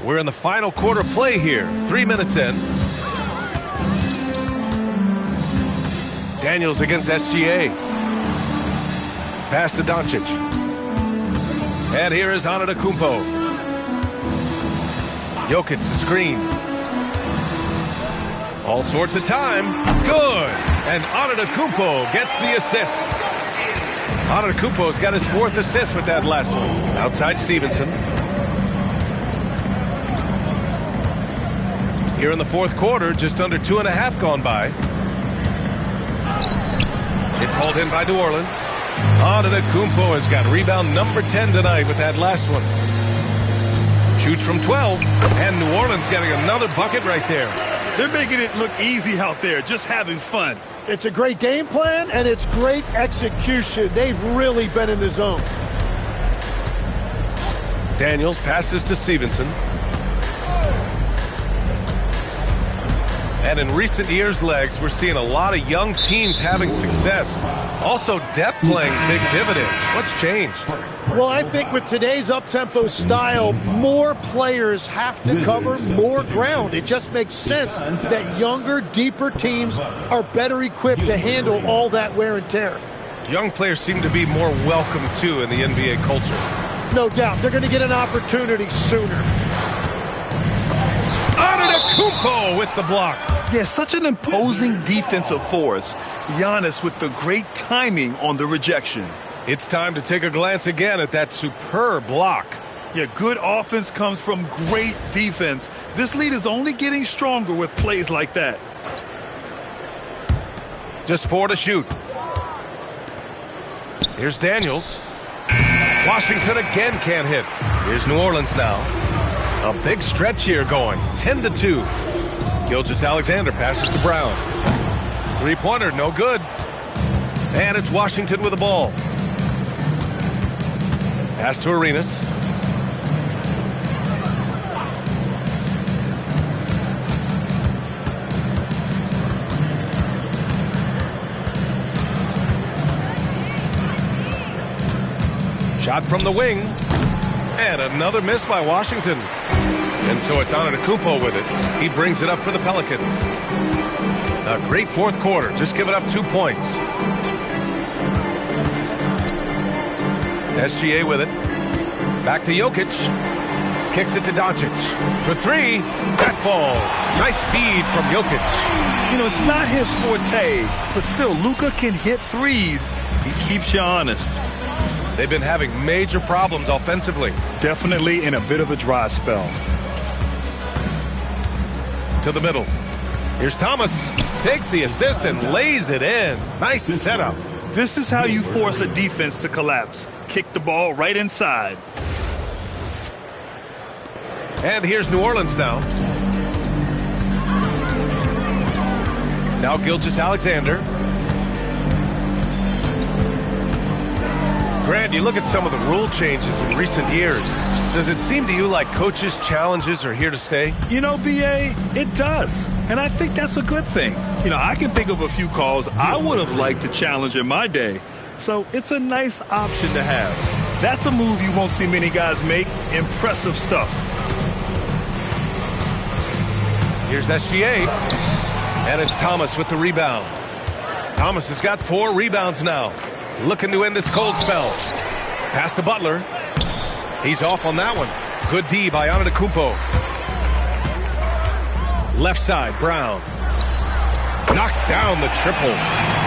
We're in the final quarter play here. 3 minutes in. Daniels against SGA. Pass to Doncic. And here is Antetokounmpo. Jokic, the screen. All sorts of time. Good. And Antetokounmpo gets the assist. Antetokounmpo's got his 4th assist with that last one. Outside Stevenson. Here in the 4th quarter, just under 2.5 gone by. It's hauled in by New Orleans. Antetokounmpo has got rebound number 10 tonight with that last one. Shoots from 12, and New Orleans getting another bucket right there. They're making it look easy out there, just having fun. It's a great game plan, and it's great execution. They've really been in the zone. Daniels passes to Stevenson. And in recent years, Legs, we're seeing a lot of young teams having success. Also, depth playing big dividends. What's changed? Well, I think with today's up-tempo style, more players have to cover more ground. It just makes sense that younger, deeper teams are better equipped to handle all that wear and tear. Young players seem to be more welcome, too, in the NBA culture. No doubt. They're going to get an opportunity sooner. Antetokounmpo with the block. Yeah, such an imposing defensive force. Giannis with the great timing on the rejection. It's time to take a glance again at that superb block. Yeah, good offense comes from great defense. This lead is only getting stronger with plays like that. Just 4 to shoot. Here's Daniels. Washington again can't hit. Here's New Orleans now. A big stretch here going. 10-2. Gilgeous-Alexander passes to Brown. Three-pointer, no good. And it's Washington with the ball. Pass to Arenas. Shot from the wing. And another miss by Washington. And so it's Antetokounmpo with it. He brings it up for the Pelicans. A great fourth quarter. Just giving up 2 points. SGA with it. Back to Jokic. Kicks it to Doncic. For 3. That falls. Nice feed from Jokic. You know, it's not his forte, but still, Luka can hit threes. He keeps you honest. They've been having major problems offensively. Definitely in a bit of a dry spell. To the middle. Here's Thomas. Takes the assist and lays it in. Nice setup. This is how you force a defense to collapse. Kick the ball right inside. And here's New Orleans now. Now Gilgeous-Alexander. Grant, you look at some of the rule changes in recent years. Does it seem to you like coaches' challenges are here to stay? You know, B.A., it does. And I think that's a good thing. You know, I can think of a few calls I would have liked to challenge in my day. So it's a nice option to have. That's a move you won't see many guys make. Impressive stuff. Here's SGA. And it's Thomas with the rebound. Thomas has got 4 rebounds now. Looking to end this cold spell. Pass to Butler. He's off on that one. Good D by Antetokounmpo. Left side, Brown. Knocks down the triple.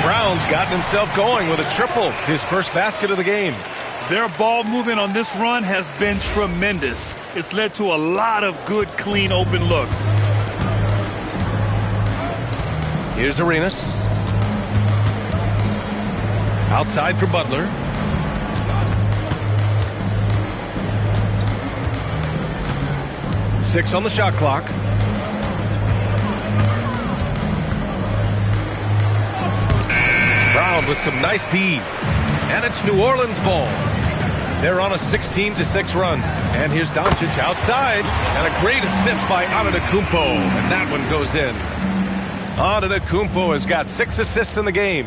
Brown's gotten himself going with a triple. His first basket of the game. Their ball movement on this run has been tremendous. It's led to a lot of good, clean, open looks. Here's Arenas. Outside for Butler. Six on the shot clock. Brown with some nice D. And it's New Orleans ball. They're on a 16-6 run. And here's Doncic outside. And a great assist by Antetokounmpo. And that one goes in. Antetokounmpo has got 6 assists in the game.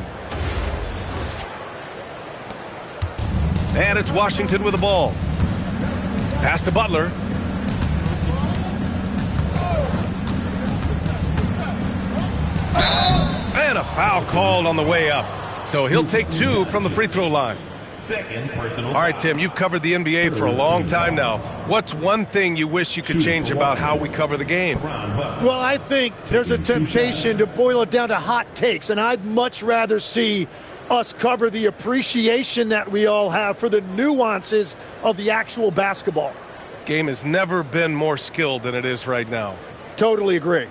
And it's Washington with the ball. Pass to Butler. And a foul called on the way up. So he'll take 2 from the free throw line. All right, Tim, you've covered the NBA for a long time now. What's one thing you wish you could change about how we cover the game? Well, I think there's a temptation to boil it down to hot takes, and I'd much rather see us cover the appreciation that we all have for the nuances of the actual basketball. Game has never been more skilled than it is right now. Totally agree.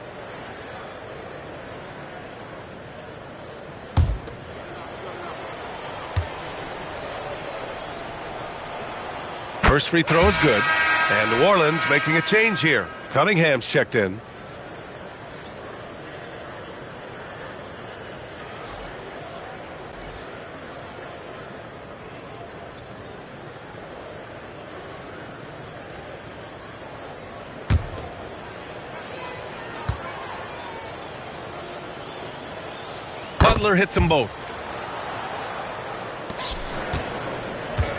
First free throw is good. And New Orleans making a change here. Cunningham's checked in. Butler hits them both.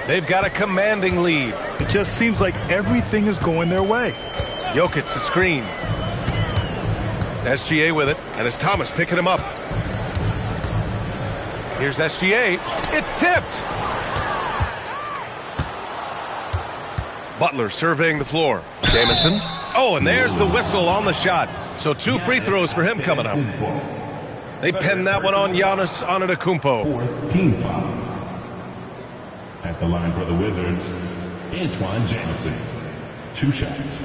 They've got a commanding lead. It just seems like everything is going their way. Jokic the screen. SGA with it, and it's Thomas picking him up. Here's SGA. It's tipped. Butler surveying the floor. Jamison. Oh, and there's the whistle on the shot. So 2 free throws for him coming up. They pinned that one on Giannis Antetokounmpo. 4th team foul. At the line for the Wizards, Antoine Jamison. 2 shots.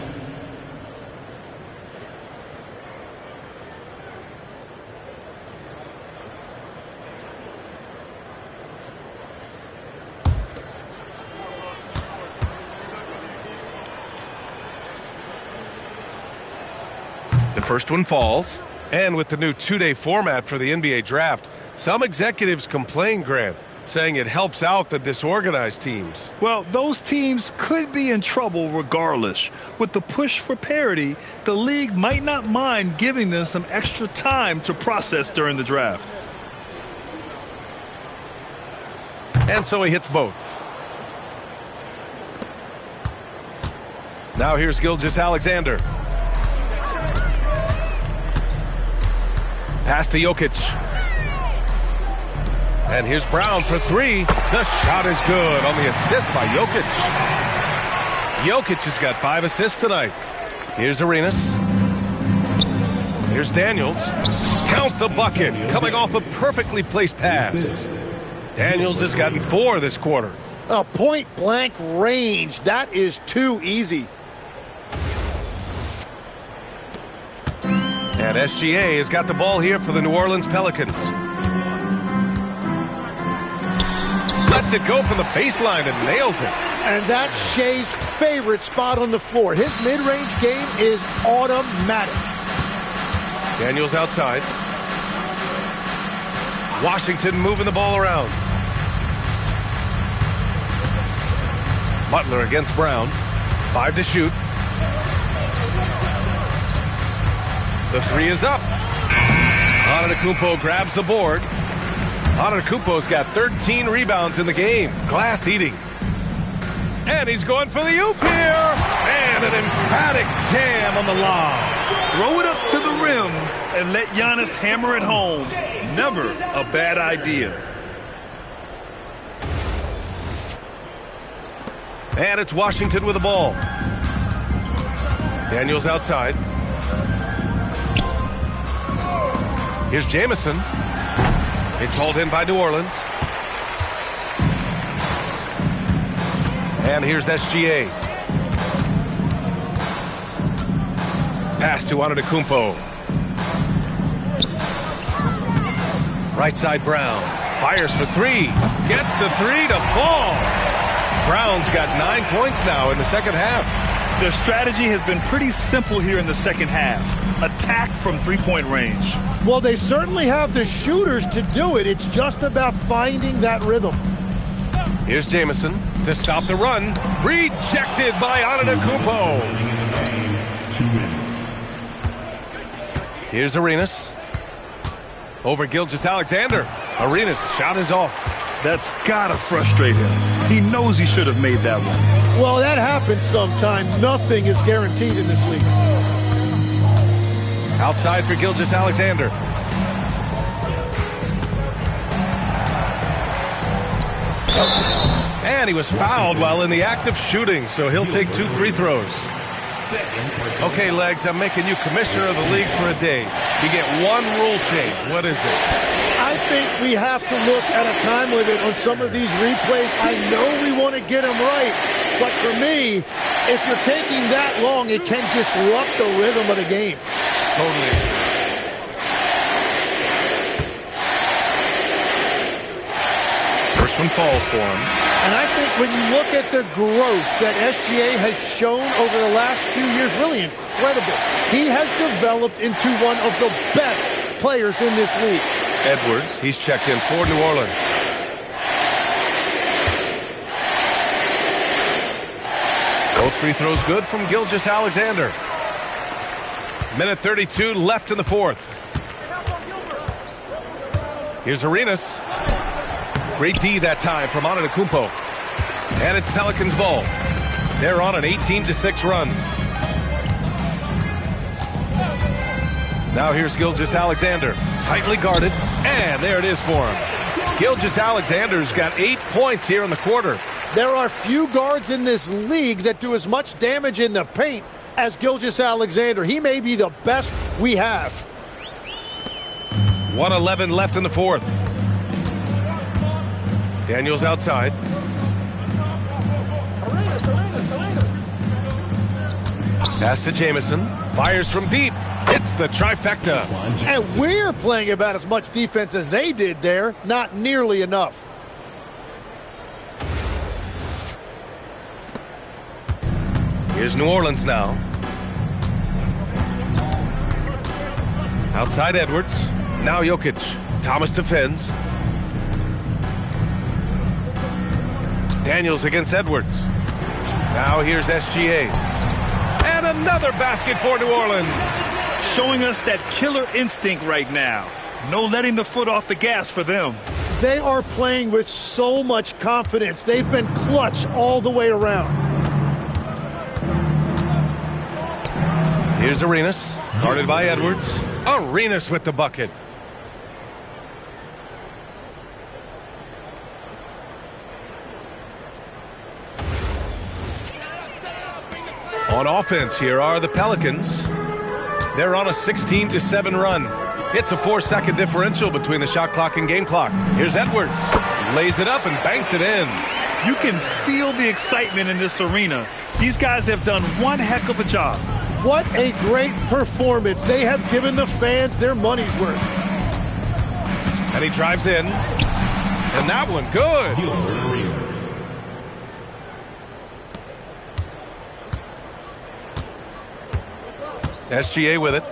The first one falls. And with the new 2-day format for the NBA draft, some executives complain, Grant, saying it helps out the disorganized teams. Well, those teams could be in trouble regardless. With the push for parity, the league might not mind giving them some extra time to process during the draft. And so he hits both. Now here's Gilgeous-Alexander. Pass to Jokic. And here's Brown for 3. The shot is good on the assist by Jokic. Jokic has got 5 assists tonight. Here's Arenas. Here's Daniels. Count the bucket. Coming off a perfectly placed pass. Daniels has gotten 4 this quarter. A point-blank range. That is too easy. And SGA has got the ball here for the New Orleans Pelicans. Lets it go from the baseline and nails it. And that's Shea's favorite spot on the floor. His mid-range game is automatic. Daniels outside. Washington moving the ball around. Butler against Brown. 5 to shoot. The 3 is up. Antetokounmpo grabs the board. Antetokounmpo's got 13 rebounds in the game. Glass eating. And he's going for the oop here. And an emphatic jam on the lob. Throw it up to the rim and let Giannis hammer it home. Never a bad idea. And it's Washington with the ball. Daniels outside. Here's Jamison. It's hauled in by New Orleans. And here's SGA. Pass to Antetokounmpo. Right side Brown. Fires for 3. Gets the 3 to fall. Brown's got 9 points now in the second half. Their strategy has been pretty simple here in the second half. Attack from three-point range. Well, they certainly have the shooters to do it. It's just about finding that rhythm. Here's Jamison to stop the run. Rejected by Antetokounmpo. Here's Arenas. Over Gilgeous-Alexander. Arenas' shot is off. That's gotta frustrate him. He knows he should have made that one. Well, that happens sometime. Nothing is guaranteed in this league. Outside for Gilgeous-Alexander. And he was fouled while in the act of shooting, so he'll take 2 free throws. Okay, Legs, I'm making you commissioner of the league for a day. You get 1 rule change. What is it? I think we have to look at a time limit on some of these replays. I know we want to get them right, but for me, if you're taking that long, it can disrupt the rhythm of the game. Totally. First one falls for him. And I think when you look at the growth that SGA has shown over the last few years, really incredible. He has developed into one of the best players in this league. Edwards, he's checked in for New Orleans. Both free throws good from Gilgeous-Alexander. Minute 32 left in the fourth. Here's Arenas. Great D that time from Antetokounmpo. And it's Pelicans ball. They're on an 18-6 run. Now here's Gilgeous-Alexander. Tightly guarded. And there it is for him. Gilgeous-Alexander's got 8 points here in the quarter. There are few guards in this league that do as much damage in the paint as Gilgeous-Alexander. He may be the best we have. 1:11 left in the fourth. Daniels outside. Pass to Jamison. Fires from deep. It's the trifecta. And we're playing about as much defense as they did there. Not nearly enough. Here's New Orleans now. Outside Edwards. Now Jokic. Thomas defends. Daniels against Edwards. Now here's SGA. And another basket for New Orleans. Showing us that killer instinct right now. No letting the foot off the gas for them. They are playing with so much confidence. They've been clutch all the way around. Here's Arenas. Guarded by Edwards. Arenas with the bucket. On offense, here are the Pelicans. They're on a 16-7 run. It's a 4-second differential between the shot clock and game clock. Here's Edwards. Lays it up and banks it in. You can feel the excitement in this arena. These guys have done one heck of a job. What a great performance. They have given the fans their money's worth. And he drives in. And that one, good. SGA with it.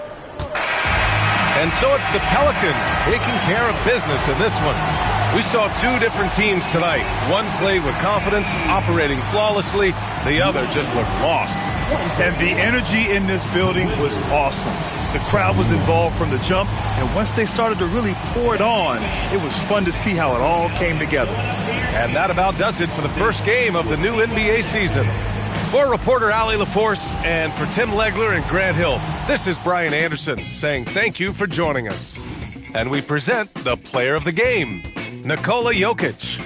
And so it's the Pelicans taking care of business in this one. We saw two different teams tonight. One played with confidence, operating flawlessly. The other just looked lost. And the energy in this building was awesome. The crowd was involved from the jump, and once they started to really pour it on, it was fun to see how it all came together. And that about does it for the first game of the new NBA season. For reporter Allie LaForce and for Tim Legler and Grant Hill, this is Brian Anderson saying thank you for joining us. And we present the player of the game, Nikola Jokic.